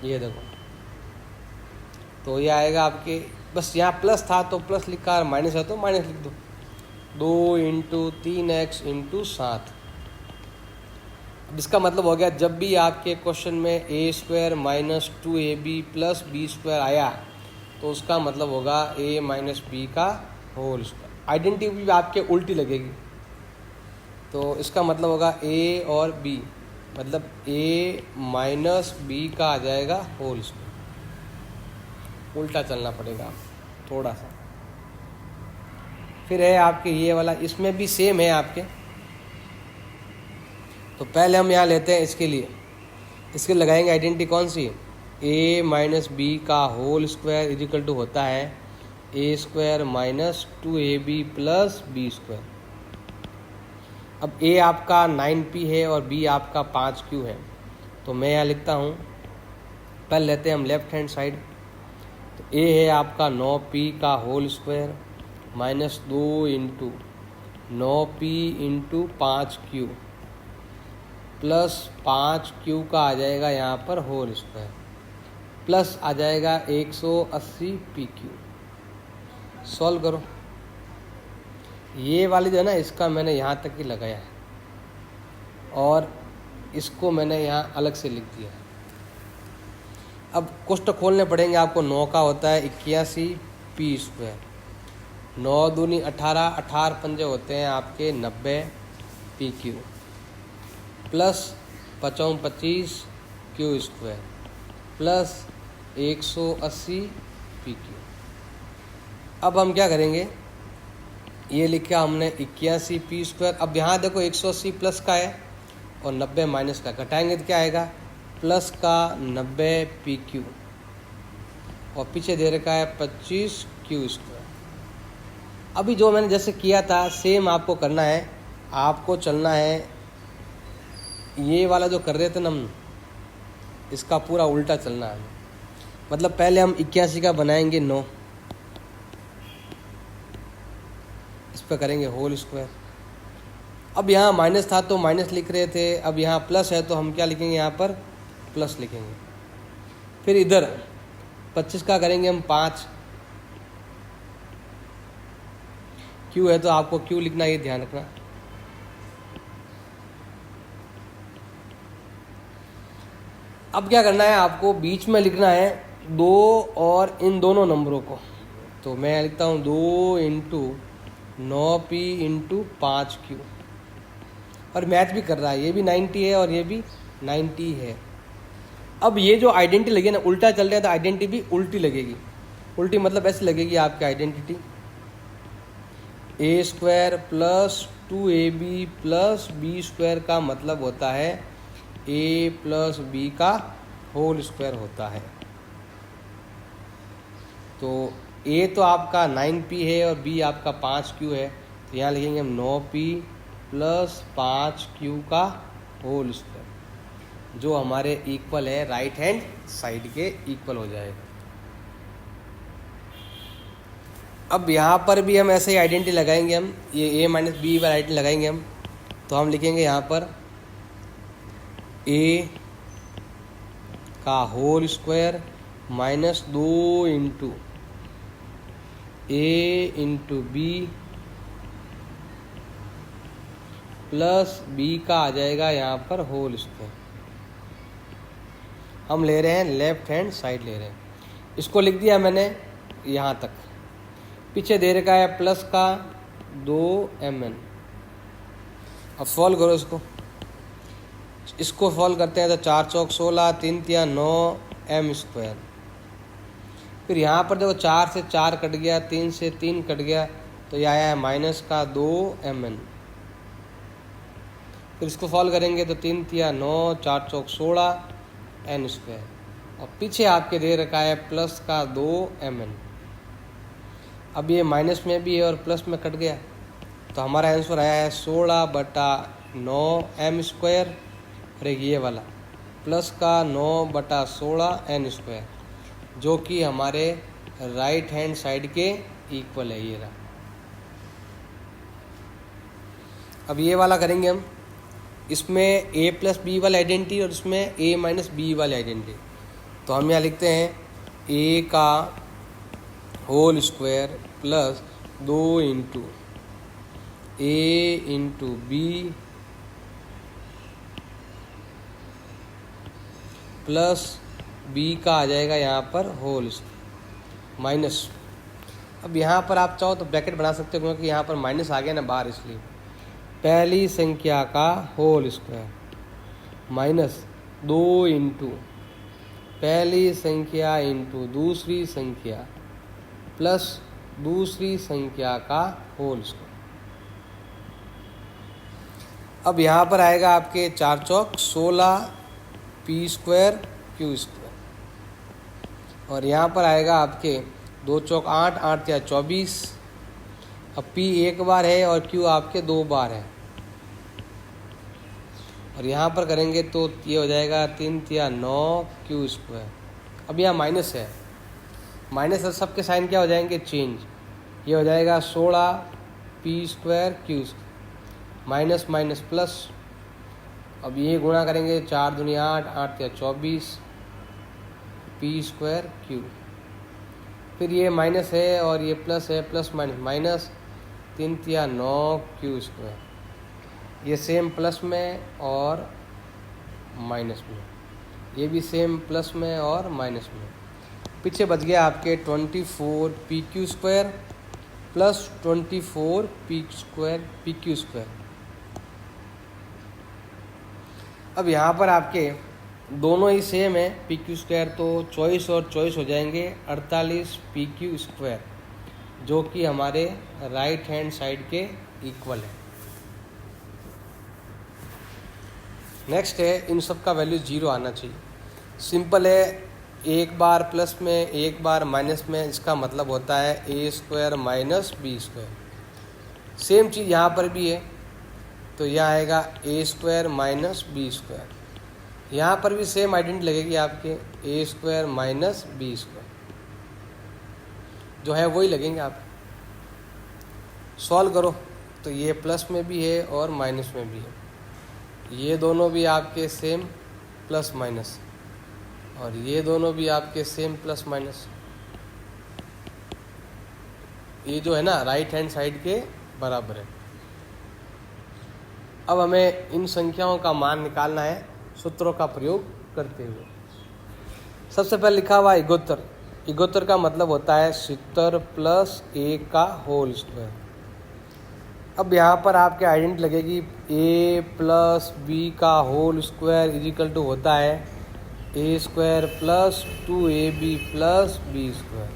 Speaker 1: ये देखो, तो ये आएगा आपके, बस यहाँ प्लस था तो प्लस लिखा, माइनस है तो माइनस लिख दो। 2 इंटू 3x इंटू 7। इसका मतलब हो गया, जब भी आपके क्वेश्चन में a square minus 2ab plus B square आया तो उसका मतलब होगा a माइनस बी का होल स्क्वायर। आइडेंटिटी भी आपके उल्टी लगेगी, तो इसका मतलब होगा a और b, मतलब a माइनस बी का आ जाएगा होल स्क्वायर। उल्टा चलना पड़ेगा थोड़ा सा। फिर है आपके ये वाला, इसमें भी सेम है आपके। तो पहले हम यहाँ लेते हैं इसके लिए, इसके लगाएंगे आइडेंटिटी कौन सी, a माइनस बी का होल स्क्वायर इजिकल टू होता है a square minus 2ab plus B square. अब a आपका 9p है और b आपका 5q है, तो मैं यहाँ लिखता हूँ, पहले लेते हैं हम लेफ्ट हैंड साइड। तो a है आपका 9p का whole square minus 2 into 9p into 5q plus 5q का आ जाएगा यहाँ पर होल स्क्वायर, प्लस आ जाएगा 180 pq। सॉल्व करो। ये वाली जो है ना, इसका मैंने यहाँ तक ही लगाया है और इसको मैंने यहाँ अलग से लिख दिया है। अब कोष्टक खोलने पड़ेंगे आपको। 9 का होता है 81 p स्क्वायर, 9 दूनी 18, 18 पंजे होते हैं आपके 90 pq plus 55 25 Q square plus 180 pq। अब हम क्या करेंगे, ये लिखा हमने 81 p स्क्वायर। अब यहाँ देखो 180 प्लस का है और 90 माइनस का, घटाएंगे तो क्या आएगा, प्लस का 90 pq और पीछे दे रखा है 25 क्यू स्क्वायर। अभी जो मैंने जैसे किया था सेम आपको करना है। आपको चलना है, ये वाला जो कर रहे थे ना हम, इसका पूरा उल्टा चलना है। मतलब पहले हम 81 का बनाएंगे 9, इस पर करेंगे होल स्क्वायर। अब यहाँ माइनस था तो माइनस लिख रहे थे, अब यहाँ प्लस है तो हम क्या लिखेंगे, यहाँ पर प्लस लिखेंगे। फिर इधर 25 का करेंगे हम 5, क्यू है तो आपको क्यू लिखना, ये ध्यान रखना। अब क्या करना है, आपको बीच में लिखना है 2 और इन दोनों नंबरों को। तो मैं लिखता हूँ 2 इंटू 9p इंटू 5q, और मैथ भी कर रहा है, ये भी 90 है और ये भी 90 है। अब ये जो आइडेंटिटी लगी ना, उल्टा चल रहा है तो आइडेंटिटी भी उल्टी लगेगी। उल्टी मतलब ऐसे लगेगी आपकी identity, A square plus 2ab plus B square का मतलब होता है a प्लस बी का होल स्क्वायर होता है। तो a तो आपका 9p है और b आपका 5q है, तो यहाँ लिखेंगे हम 9p प्लस 5q का होल स्क्वायर, जो हमारे इक्वल है राइट हैंड साइड के इक्वल हो जाएगा। अब यहाँ पर भी हम ऐसे ही आइडेंटिटी लगाएंगे, हम ये a माइनस बी वाला आइडेंटिटी लगाएंगे हम, तो हम लिखेंगे यहाँ पर a का whole square minus 2 into a into b plus b का आ जाएगा यहाँ पर होल स्क्वायर। हम ले रहे हैं लेफ्ट हैंड साइड ले रहे हैं, इसको लिख दिया मैंने यहाँ तक। पीछे दे रखा है प्लस का 2mn। अब सॉल्व करो इसको सॉल्व करते हैं तो 4 चौक 16, 3 तिया 9 m स्क्वायर। फिर यहाँ पर देखो 4 से 4 कट गया, 3 से 3 कट गया, तो ये आया है माइनस का 2mn। फिर इसको सॉल्व करेंगे तो 3 तिया 9, 4 चौक 16 n स्क्वायर, और पीछे आपके दे रखा है प्लस का 2mn। अब ये माइनस में भी है और प्लस में कट गया, तो हमारा आंसर आया है 16/9 m स्क्वायर, और एक ये वाला प्लस का 9/16 n स्क्वायर, जो कि हमारे राइट हैंड साइड के इक्वल है, ये रहा। अब ये वाला करेंगे हम, इसमें a प्लस बी वाली आइडेंटिटी और इसमें a माइनस बी वाली आइडेंटिटी। तो हम यहाँ लिखते हैं a का whole square plus 2 into a into b plus b का आ जाएगा यहाँ पर होल स्क्वायर माइनस। अब यहाँ पर आप चाहो तो ब्रैकेट बना सकते हो, क्योंकि यहाँ पर माइनस आ गया ना बाहर, इसलिए पहली संख्या का होल स्क्वायर माइनस 2 इंटू पहली संख्या इंटू दूसरी संख्या प्लस दूसरी संख्या का होल स्क्वायर। अब यहाँ पर आएगा आपके 4 चौक 16 p स्क्वायर q स्क्वायर, और यहाँ पर आएगा आपके 2 चौक 8, 8 या 24। अब p एक बार है और q आपके 2 बार है, और यहाँ पर करेंगे तो ये हो जाएगा 3 या 9 q स्क्वायर। अब यहाँ माइनस है, माइनस सबके साइन क्या हो जाएंगे, चेंज। ये हो जाएगा 16 p square q square minus minus plus. अब ये गुणा करेंगे 4 दूनी 8, 8 या 24 p स्क्वायर q। फिर ये माइनस है और ये प्लस है, प्लस माइनस माइनस 3 या 9 q स्क्वायर। ये सेम प्लस में और माइनस में, ये भी सेम प्लस में और माइनस में। पीछे बच गया आपके 24 pq square plus 24 pq square. अब यहाँ पर आपके दोनों ही सेम है pq स्क्वायर, तो 24 और 24 हो जाएंगे 48 pq स्क्वायर, जो कि हमारे राइट हैंड साइड के इक्वल है। नेक्स्ट है, इन सब का वैल्यू 0 आना चाहिए। सिंपल है, एक बार प्लस में एक बार माइनस में, इसका मतलब होता है a square minus B square. Same चीज़ यहाँ पर भी है, तो यह आएगा a square minus B square. यहाँ पर भी सेम आइडेंटिटी लगेगी आपके, a square minus B square जो है वही लगेंगे आप। सॉल्व करो तो ये प्लस में भी है और माइनस में भी है, ये दोनों भी आपके सेम प्लस माइनस, और ये दोनों भी आपके सेम प्लस माइनस। ये जो है ना राइट हैंड साइड के बराबर है। अब हमें इन संख्याओं का मान निकालना है सूत्रों का प्रयोग करते हुए। सबसे पहले लिखा हुआ इगोत्तर। इगोत्तर का मतलब होता है 70 प्लस a का होल स्क्वायर। अब यहाँ पर आपके आइडेंटिटी लगेगी a प्लस बी का होल स्क्वायर इजिकल टू होता है ए square plus 2ab plus B square.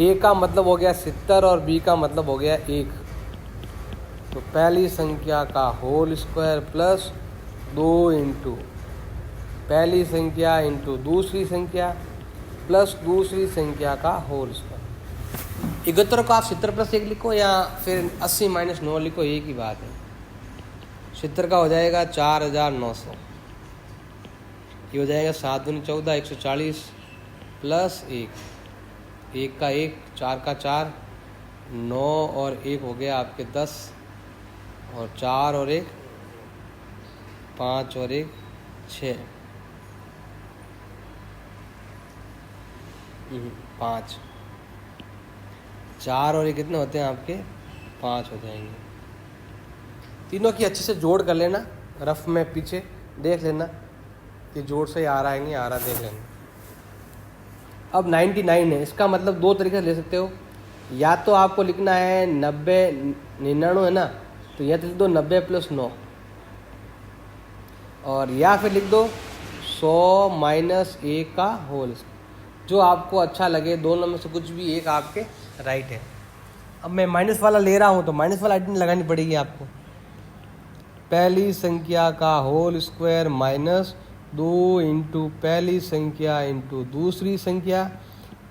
Speaker 1: A का मतलब हो गया 70 और बी का मतलब हो गया 1। तो पहली संख्या का होल स्क्वायर प्लस 2 इंटू पहली संख्या इंटू दूसरी संख्या प्लस दूसरी संख्या का होल स्क्वायर। 71 को आप 70 प्लस 1 लिखो या फिर 80 माइनस 9 लिखो, एक ही बात है। 70 का हो जाएगा 4900, ये हो जाएगा 7 दूनी 14 140 प्लस 1 का 1 4 का 4 9 और 1 हो गया आपके 10 और 4 और 1 5 और 1 6 5 4 और 1 कितने होते हैं आपके 5 हो जाएंगे। तीनों की अच्छे से जोड़ कर लेना, रफ में पीछे देख लेना कि जोड़ से आ रहा है नहीं आ रहा, देख लेना। अब 99 है, इसका मतलब दो तरीके से ले सकते हो। या तो आपको लिखना है 90 99 है ना, तो यह तो लिख दो 90 प्लस 9, और या फिर लिख दो 100 माइनस 1 का होल। जो आपको अच्छा लगे, दोनों में से कुछ भी एक आपके राइट है। अब मैं माइनस वाला ले रहा हूँ तो माइनस वाला आइडेंटिटी लगानी पड़ेगी आपको। पहली संख्या का होल स्क्वायर माइनस 2 इंटू पहली संख्या इंटू दूसरी संख्या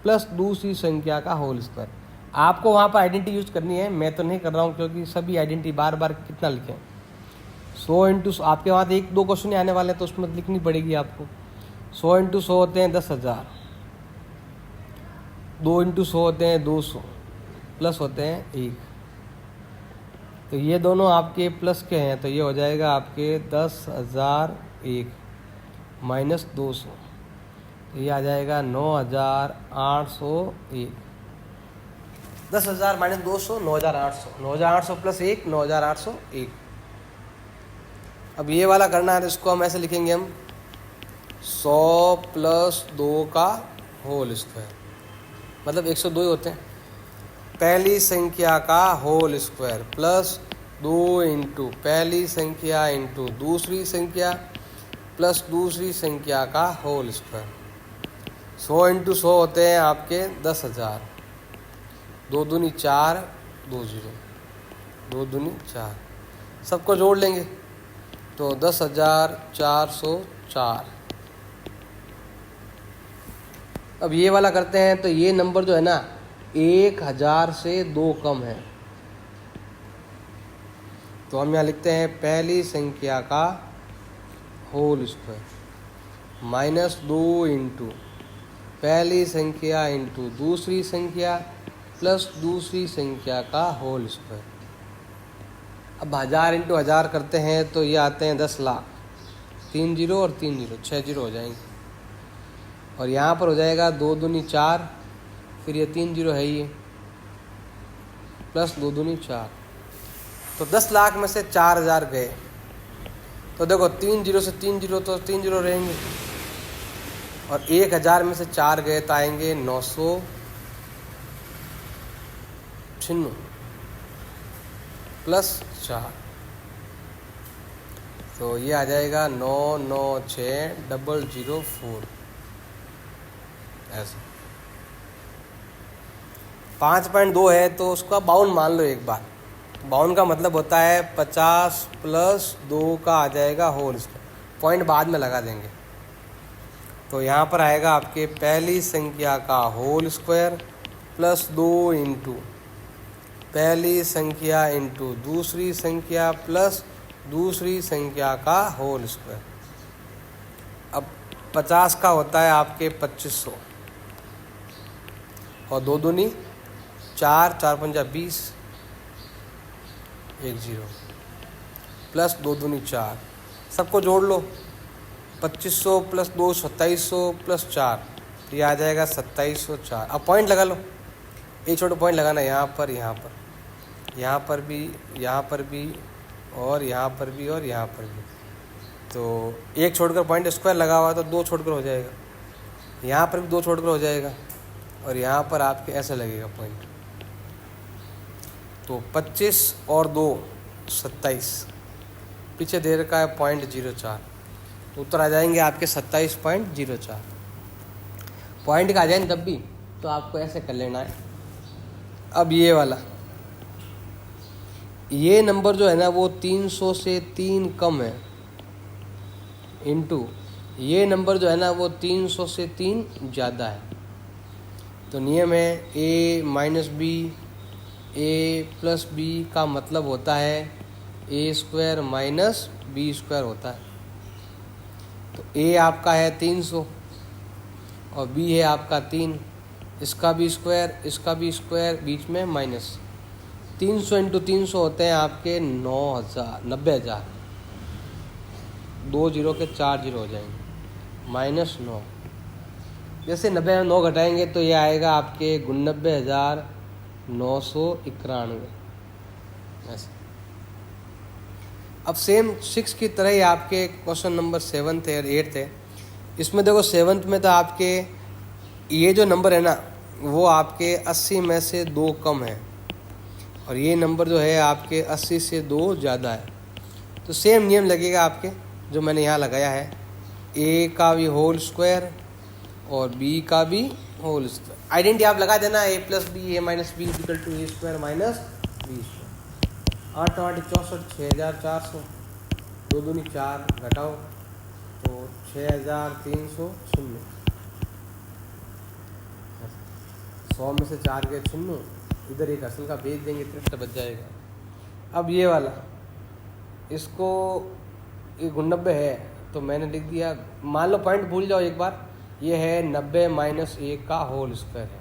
Speaker 1: प्लस दूसरी संख्या का होल स्क्वायर। आपको वहाँ पर आइडेंटिटी यूज करनी है, मैं तो नहीं कर रहा हूँ क्योंकि सभी आइडेंटिटी बार बार कितना लिखें। 100 इंटू आपके वहाँ 1-2 क्वेश्चन आने वाले हैं तो उसमें लिखनी पड़ेगी आपको। 100 इंटू 100 होते हैं 10,000, 2 इंटू 100 होते हैं 200 प्लस होते हैं 1। तो ये दोनों आपके प्लस के हैं, तो ये हो जाएगा आपके 10,001 माइनस 200, तो ये आ जाएगा 9,801। 10,000 माइनस 200 9,800, 9,800 प्लस 1 9,801। अब ये वाला करना है तो इसको हम ऐसे लिखेंगे, हम 100 प्लस 2 का होल स्क्वायर, मतलब 102 होते हैं। पहली संख्या का होल स्क्वायर प्लस 2 इंटू पहली संख्या इंटू दूसरी संख्या प्लस दूसरी संख्या का होल स्क्वायर। 100 इंटू 100 होते हैं आपके 10,000, 2 दूनी 4 2 0 2 दूनी 4, सबको जोड़ लेंगे तो 10,404। अब ये वाला करते हैं तो ये नंबर जो है ना 1,000 से 2 कम है, तो हम यहाँ लिखते हैं पहली संख्या का होल स्क्वायर माइनस 2 इंटू पहली संख्या इंटू दूसरी संख्या प्लस दूसरी संख्या का होल स्क्वायर। अब 1000 इंटू 1000 करते हैं तो ये आते हैं 10 लाख, 3 0 और 3 0 6 0 हो जाएंगे, और यहाँ पर हो जाएगा 2 दूनी 4, फिर ये 3 0 है ये प्लस 2 दूनी 4, तो 10 लाख में से 4,000 गए। तो देखो 3 0 से 3 0 तो 3 0 रहेंगे, और 1,000 में से 4 गए तो आएंगे 996 प्लस 4, तो ये आ जाएगा 996,004 ऐसा। 5.2 है तो उसका 52 मान लो एक बार। 52 का मतलब होता है 50 प्लस 2 का आ जाएगा होल स्क्वायर, पॉइंट बाद में लगा देंगे। तो यहाँ पर आएगा आपके पहली संख्या का होल स्क्वायर प्लस 2 इंटू पहली संख्या इंटू दूसरी संख्या प्लस दूसरी संख्या का होल स्क्वायर। अब 50 का होता है आपके 2500, और 2 दूनी 4 4 पंजा 20 1 0 प्लस 2 दूनी 4, सबको जोड़ लो 2500 प्लस 2 2700 प्लस 4, तो ये आ जाएगा 2704। अब पॉइंट लगा लो, एक छोटा पॉइंट लगाना यहाँ पर यहाँ पर यहाँ पर भी यहाँ पर भी और यहाँ पर भी और यहाँ पर भी, तो एक छोड़कर पॉइंट स्क्वायर लगा हुआ तो 2 छोड़कर हो जाएगा, यहाँ पर भी 2 छोड़कर हो जाएगा, और यहाँ पर आपके ऐसे लगेगा पॉइंट। तो 25 और 2 27, पीछे दे रखा है 0.04, तो उत्तर आ जाएंगे आपके 27.04। पॉइंट का आ जाए तब भी तो आपको ऐसे कर लेना है। अब ये वाला, ये नंबर जो है ना वो 300 से 3 कम है, इनटू ये नंबर जो है ना वो 300 से 3 ज़्यादा है। तो नियम है a minus b a plus B का मतलब होता है ए स्क्वायर माइनस बी स्क्वायर होता है। तो a आपका है 300 और b है आपका 3, इसका भी स्क्वायर इसका भी स्क्वायर, बीच में माइनस। 300 इंटू 300 होते हैं आपके 90,000। 2 जीरो के 4 जीरो हो जाएंगे, -9। जैसे 90 में 9 घटाएंगे तो ये आएगा आपके 89,991 ऐसे। अब सेम 6 की तरह ही आपके क्वेश्चन नंबर 7 थे और 8 थे। इसमें देखो 7th में तो आपके ये जो नंबर है ना वो आपके 80 में से 2 कम है और ये नंबर जो है आपके 80 से 2 ज़्यादा है। तो सेम नियम लगेगा आपके जो मैंने यहाँ लगाया है, a का भी होल स्क्वायर और b का भी होल स्क्वायर। आइडेंटिटी आप लगा देना, a plus b a minus b equal to a square minus B square. 8 8 64 6,400, 2 दूनी 4 घटाओ तो 6,300 शून्य। 100 में से 4 के शून्य, इधर एक असल का भेज देंगे, तिरसठ बच जाएगा। अब ये वाला, इसको ये 90 है तो मैंने लिख दिया, मान लो पॉइंट भूल जाओ एक बार, ये है 90 माइनस 1 का होल स्क्वायर है।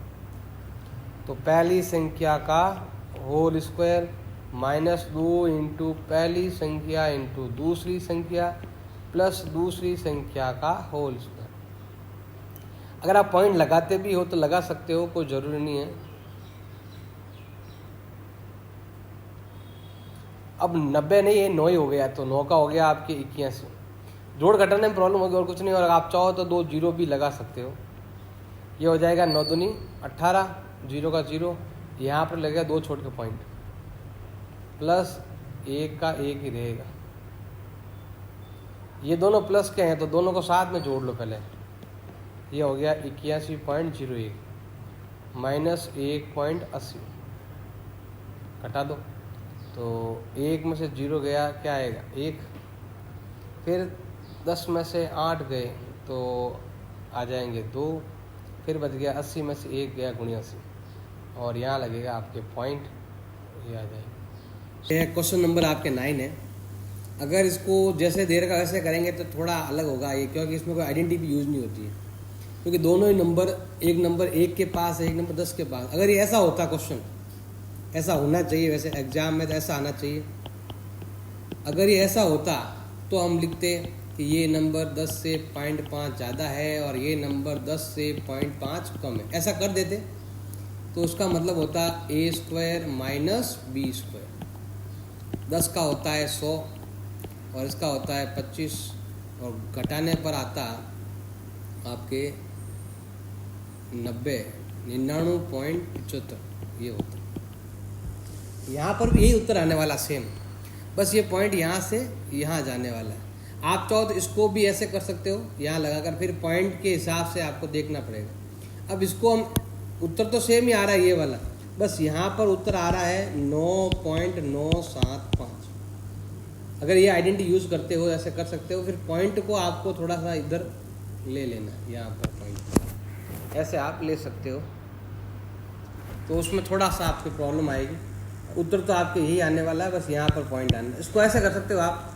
Speaker 1: तो पहली संख्या का होल स्क्वायर -2 इंटू पहली संख्या इंटू दूसरी संख्या प्लस दूसरी संख्या का होल स्क्वायर। अगर आप पॉइंट लगाते भी हो तो लगा सकते हो, कोई ज़रूरी नहीं है। अब 90 नहीं, ये 9 ही हो गया, तो 9 का हो गया आपके 81। जोड़ घटाने में प्रॉब्लम होगी और कुछ नहीं, और आप चाहो तो 2 जीरो भी लगा सकते हो। ये हो जाएगा 9 दूनी 18, 0 का 0, यहाँ पर लगेगा 2 छोटे के पॉइंट, प्लस 1 का 1 ही रहेगा। ये दोनों प्लस के हैं तो दोनों को साथ में जोड़ लो पहले। ये हो गया 81.01 माइनस 1.80, घटा दो तो 1 में से 0 गया, क्या आएगा 1। फिर 10 में से 8 गए तो आ जाएंगे 2, फिर बच गया 80 में से 1 गया, गुणिया 80, और यहाँ लगेगा आपके पॉइंट, ये आ जाएगा। क्वेश्चन नंबर आपके 9 है। अगर इसको जैसे देर का वैसे करेंगे तो थोड़ा अलग होगा ये, क्योंकि इसमें कोई आइडेंटिटी यूज़ नहीं होती है, क्योंकि दोनों ही नंबर, एक नंबर 1 के पास है, एक नंबर 10 के पास। अगर ये ऐसा होता क्वेश्चन, ऐसा होना चाहिए, वैसे एग्जाम में तो ऐसा आना चाहिए। अगर ये ऐसा होता तो हम लिखते कि ये नंबर 10 से 0.5 ज़्यादा है और ये नंबर 10 से 0.5 कम है, ऐसा कर देते तो उसका मतलब होता a square minus B square. 10 का होता है 100 और इसका होता है 25, और घटाने पर आता आपके 99.75, ये होता। यहाँ पर भी यही उत्तर आने वाला सेम, बस ये पॉइंट यहाँ से यहाँ जाने वाला है। आप चाहो तो इसको भी ऐसे कर सकते हो, यहाँ लगाकर, फिर पॉइंट के हिसाब से आपको देखना पड़ेगा। अब इसको हम, उत्तर तो सेम ही आ रहा है ये वाला, बस यहाँ पर उत्तर आ रहा है 9.975। अगर ये आइडेंटिटी यूज़ करते हो ऐसे कर सकते हो। फिर पॉइंट को आपको थोड़ा सा इधर ले लेना, यहाँ पर पॉइंट ऐसे आप ले सकते हो, तो उसमें थोड़ा सा आपको प्रॉब्लम आएगी। उत्तर तो आपके यही आने वाला है, बस यहाँ पर पॉइंट आना। इसको ऐसे कर सकते हो आप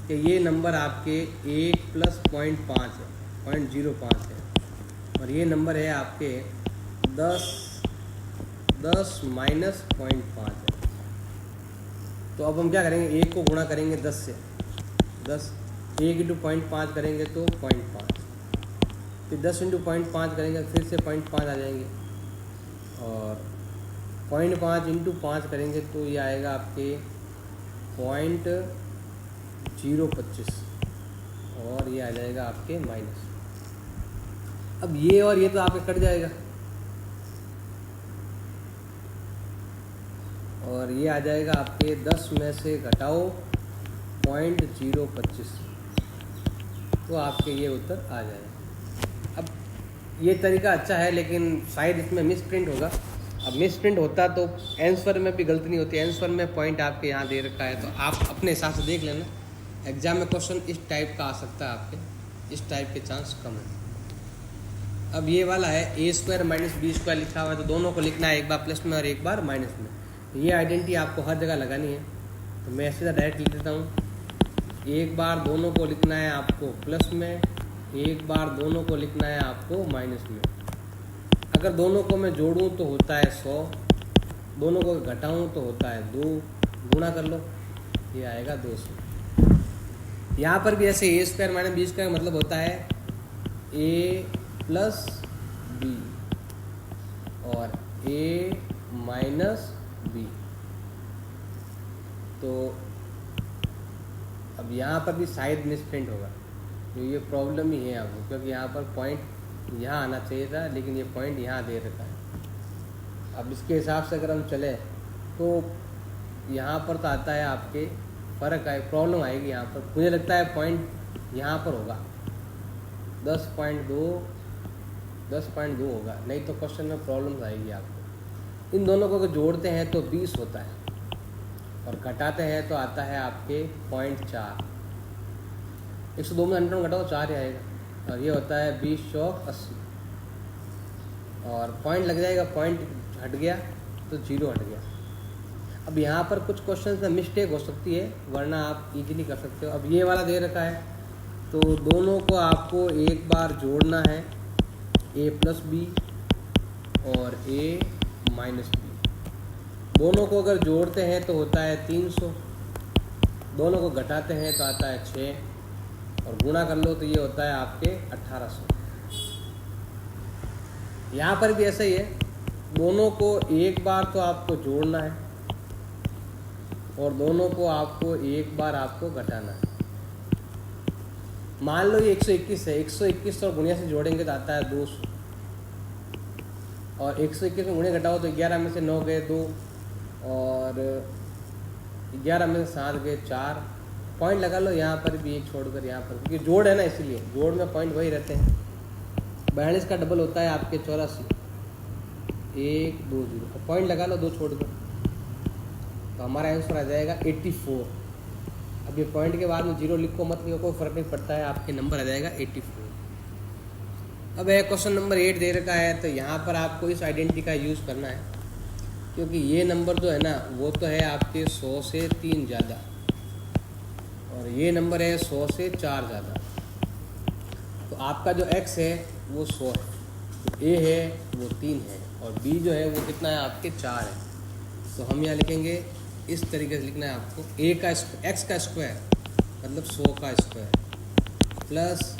Speaker 1: कि ये नंबर आपके 1 प्लस 0.5 है, 0.05 है, और ये नंबर है आपके 10 माइनस 0.5 है। तो अब हम क्या करेंगे, 1 को गुणा करेंगे 10 से, 10 1 इंटू 0.5 करेंगे तो 0.5, फिर 10 इंटू 0.5 करेंगे फिर से 0.5 आ जाएंगे, और 0.5 इंटू 5 करेंगे तो ये आएगा आपके 0.025, और ये आ जाएगा आपके माइनस। अब ये और ये तो आपके कट जाएगा, और ये आ जाएगा आपके 10 में से घटाओ 0.025, तो तो आपके ये उत्तर आ जाएगा। अब ये तरीका अच्छा है, लेकिन शायद इसमें मिस प्रिंट होगा। अब मिस प्रिंट होता तो आंसर में भी गलती नहीं होती। आंसर में पॉइंट आपके यहाँ दे रखा है, तो आप अपने हिसाब से देख लेना। एग्जाम में क्वेश्चन इस टाइप का आ सकता है आपके, इस टाइप के चांस कम है। अब ये वाला है ए स्क्वायर माइनस बी स्क्वायर लिखा हुआ है, तो दोनों को लिखना है, एक बार प्लस में और एक बार माइनस में। ये आइडेंटिटी आपको हर जगह लगानी है, तो मैं सीधा डायरेक्ट लिख देता हूँ। एक बार दोनों को लिखना है आपको प्लस में, एक बार दोनों को लिखना है आपको माइनस में। अगर दोनों को मैं जोड़ूं तो होता है 100, दोनों को घटाऊं तो होता है 2, गुणा कर लो, ये आएगा 200। यहाँ पर भी ऐसे ए स्क्वायर माइनस बी स्क्वायर मतलब होता है ए प्लस बी और ए माइनस बी। तो अब यहाँ पर भी शायद मिसप्रिंट होगा, तो ये प्रॉब्लम ही है आपको, क्योंकि यहाँ पर पॉइंट यहाँ आना चाहिए था, लेकिन ये पॉइंट यहाँ दे रखा है। अब इसके हिसाब से अगर हम चले तो यहाँ पर तो आता है आपके फ़र्क आए, प्रॉब्लम आएगी यहाँ पर। मुझे लगता है पॉइंट यहाँ पर होगा 10.2 होगा, नहीं तो क्वेश्चन में प्रॉब्लम आएगी आपको। इन दोनों को अगर जोड़ते हैं तो 20 होता है, और घटाते हैं तो आता है आपके 0.4। 102 में 100 घटाओ 4 ही आएगा, और ये होता है 20/80। और पॉइंट लग जाएगा, पॉइंट हट गया तो 0 हट गया। अब यहाँ पर कुछ क्वेश्चन में मिस्टेक हो सकती है, वरना आप इजीली कर सकते हो। अब ये वाला दे रखा है, तो दोनों को आपको एक बार जोड़ना है, ए प्लस बी और ए माइनस बी। दोनों को अगर जोड़ते हैं तो होता है 300, दोनों को घटाते हैं तो आता है 6, और गुणा कर लो तो ये होता है आपके 1800। यहाँ पर भी ऐसा ही है, दोनों को एक बार तो आपको जोड़ना है और दोनों को आपको एक बार आपको घटाना है। मान लो ये 121 है, 121 और गुणिया से जोड़ेंगे तो आता है 200, और 121 में गुणिया घटाओ तो 11 में से 9 गए 2, और 11 में से 7 गए 4। पॉइंट लगा लो यहाँ पर भी, एक छोड़कर यहाँ पर, क्योंकि जोड़ है ना, इसीलिए जोड़ में पॉइंट वही रहते हैं। 42 का डबल होता है आपके 84, 1 2 0, पॉइंट लगा लो 2 छोड़कर, तो हमारा आंसर आ जाएगा 84। अब ये पॉइंट के बाद में 0 लिखो मत, लिखो, कोई फर्क नहीं पड़ता है, आपके नंबर आ जाएगा 84। अब है क्वेश्चन नंबर 8 दे रखा है, तो यहाँ पर आपको इस आइडेंटिटी का यूज़ करना है, क्योंकि ये नंबर जो है ना वो तो है आपके 100 से 3 ज़्यादा, और ये नंबर है 100 से 4 ज़्यादा। तो आपका जो x है वो 100 है, तो a है वो 3 है, और b जो है वो कितना है आपके 4 है। तो हम यहाँ लिखेंगे, इस तरीके से लिखना है आपको, x का स्क्वायर मतलब 100 का square plus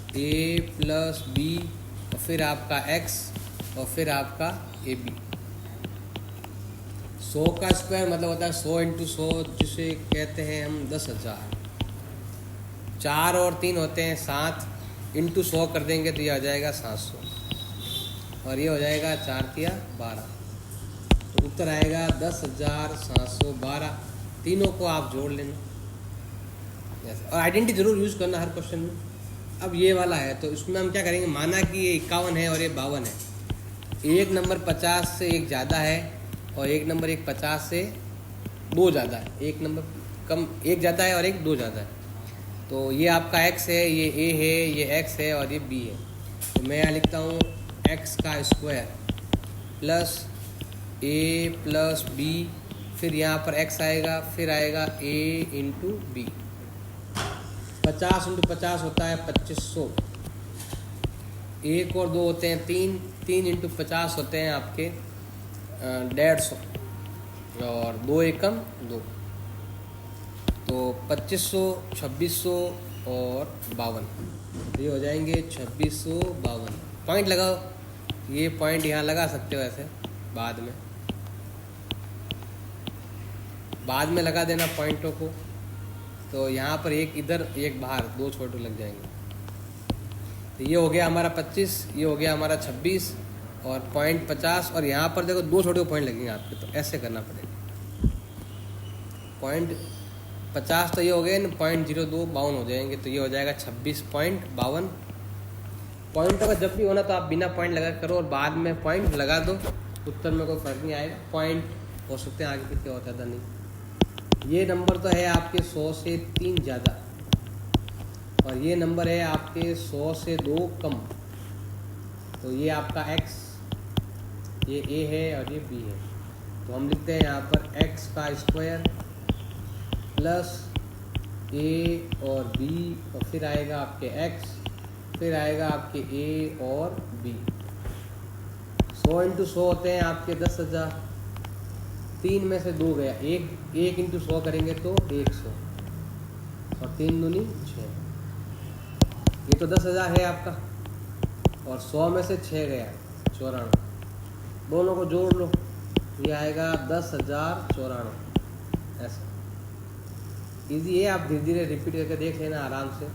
Speaker 1: a plus b, और फिर आपका x, और फिर आपका ab। 100 का स्क्वायर मतलब होता है 100 × 100, जिसे कहते हैं हम 10,000। 4 और 3 होते हैं 7, × 100 कर देंगे तो ये आ जाएगा 700, और ये हो जाएगा 4 × 12, तो उत्तर आएगा 10,712। तीनों को आप जोड़ लेना, और आइडेंटिटी जरूर यूज़ करना हर क्वेश्चन में। अब ये वाला है, तो इसमें हम क्या करेंगे, माना कि ये 51 है और ये 52 है। एक नंबर 50 से एक ज़्यादा है, और एक नंबर 50 से 2 ज़्यादा है। एक नंबर कम, एक ज़्यादा है और एक 2 ज़्यादा है। तो ये आपका x है, ये a है, ये x है और ये b है। तो मैं यहाँ लिखता हूँ x का square plus a plus b, फिर यहाँ पर x आएगा, फिर आएगा a × b। 50 × 50 होता है 2500, 1 और 2 होते हैं 3, 3 × 50 होते हैं आपके 150, और 2 एकम 2, तो 2500, 2600 और 52, ये हो जाएंगे 2652। पॉइंट लगाओ, ये पॉइंट यहाँ लगा सकते हो ऐसे, बाद में लगा देना पॉइंटों को। तो यहाँ पर एक इधर एक बाहर, 2 छोटे लग जाएंगे। तो ये हो गया हमारा 25, ये हो गया हमारा 26, और पॉइंट 50, और यहाँ पर देखो 2 छोटे पॉइंट लगेंगे आपके, तो ऐसे करना पड़ेगा। पॉइंट 50 तो ये हो गए, 0.02 52 हो जाएंगे, तो ये हो जाएगा 26.52 पॉइंट। अगर जब भी होना तो आप बिना पॉइंट लगा करो और बाद में पॉइंट लगा दो, उत्तर में कोई फर्क नहीं आएगा। पॉइंट हो सकते हैं आगे पीछे और ज़्यादा नहीं। ये नंबर तो है आपके 100 से 3 ज़्यादा, और ये नंबर है आपके 100 से 2 कम। तो ये आपका x, ये a है और ये b है। तो हम लिखते हैं यहाँ पर x का स्क्वायर प्लस a और b, और फिर आएगा आपके x, फिर आएगा आपके a और b। 100 इंटू 100 होते हैं आपके 10,000। 3 में से 2 गया, 1 इंटू 100 करेंगे तो 100, और 3 दूनी 6। ये तो 10,000 है आपका, और 100 में से 6 गया 94। दोनों को जोड़ लो, ये आएगा 10,094। ऐसा इजी है, आप धीरे धीरे रिपीट करके देख लेना आराम से।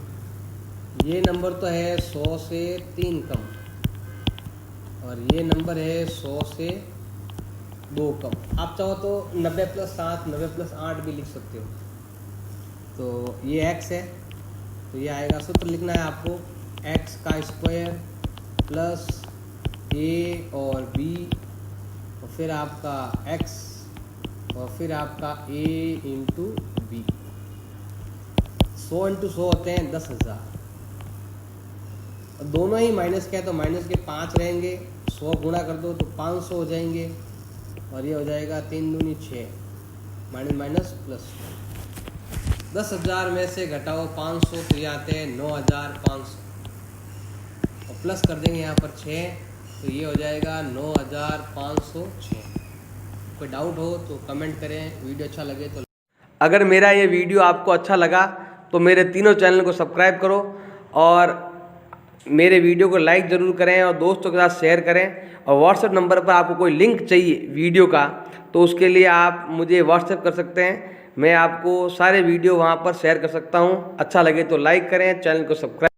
Speaker 1: ये नंबर तो है 100 से 3 कम, और ये नंबर है 100 से 2 कम। आप चाहो तो 90 + 7, 90 + 8 भी लिख सकते हो। तो ये x है, तो ये आएगा, सूत्र लिखना है आपको x का स्क्वायर प्लस a और b, और फिर आपका x, और फिर आपका a इंटू b। 100 इंटू 100 होते हैं 10,000। दोनों ही माइनस के हैं तो माइनस के 5 रहेंगे, 100 गुणा कर दो तो 500 हो जाएंगे, और ये हो जाएगा 3 दूनी 6, माइनस माइनस प्लस। 10,000 में से घटाओ 500, तो ये आते हैं 9,500, और प्लस कर देंगे यहाँ पर 6, तो ये हो जाएगा 9,506। कोई डाउट हो तो कमेंट करें, वीडियो अच्छा लगे तो।
Speaker 2: अगर मेरा ये वीडियो आपको अच्छा लगा तो मेरे तीनों चैनल को सब्सक्राइब करो, और मेरे वीडियो को लाइक ज़रूर करें, और दोस्तों के साथ शेयर करें। और व्हाट्सएप नंबर पर आपको कोई लिंक चाहिए वीडियो का, तो उसके लिए आप मुझे व्हाट्सएप कर सकते हैं। मैं आपको सारे वीडियो वहाँ पर शेयर कर सकता हूँ। अच्छा लगे तो लाइक करें, चैनल को सब्सक्राइब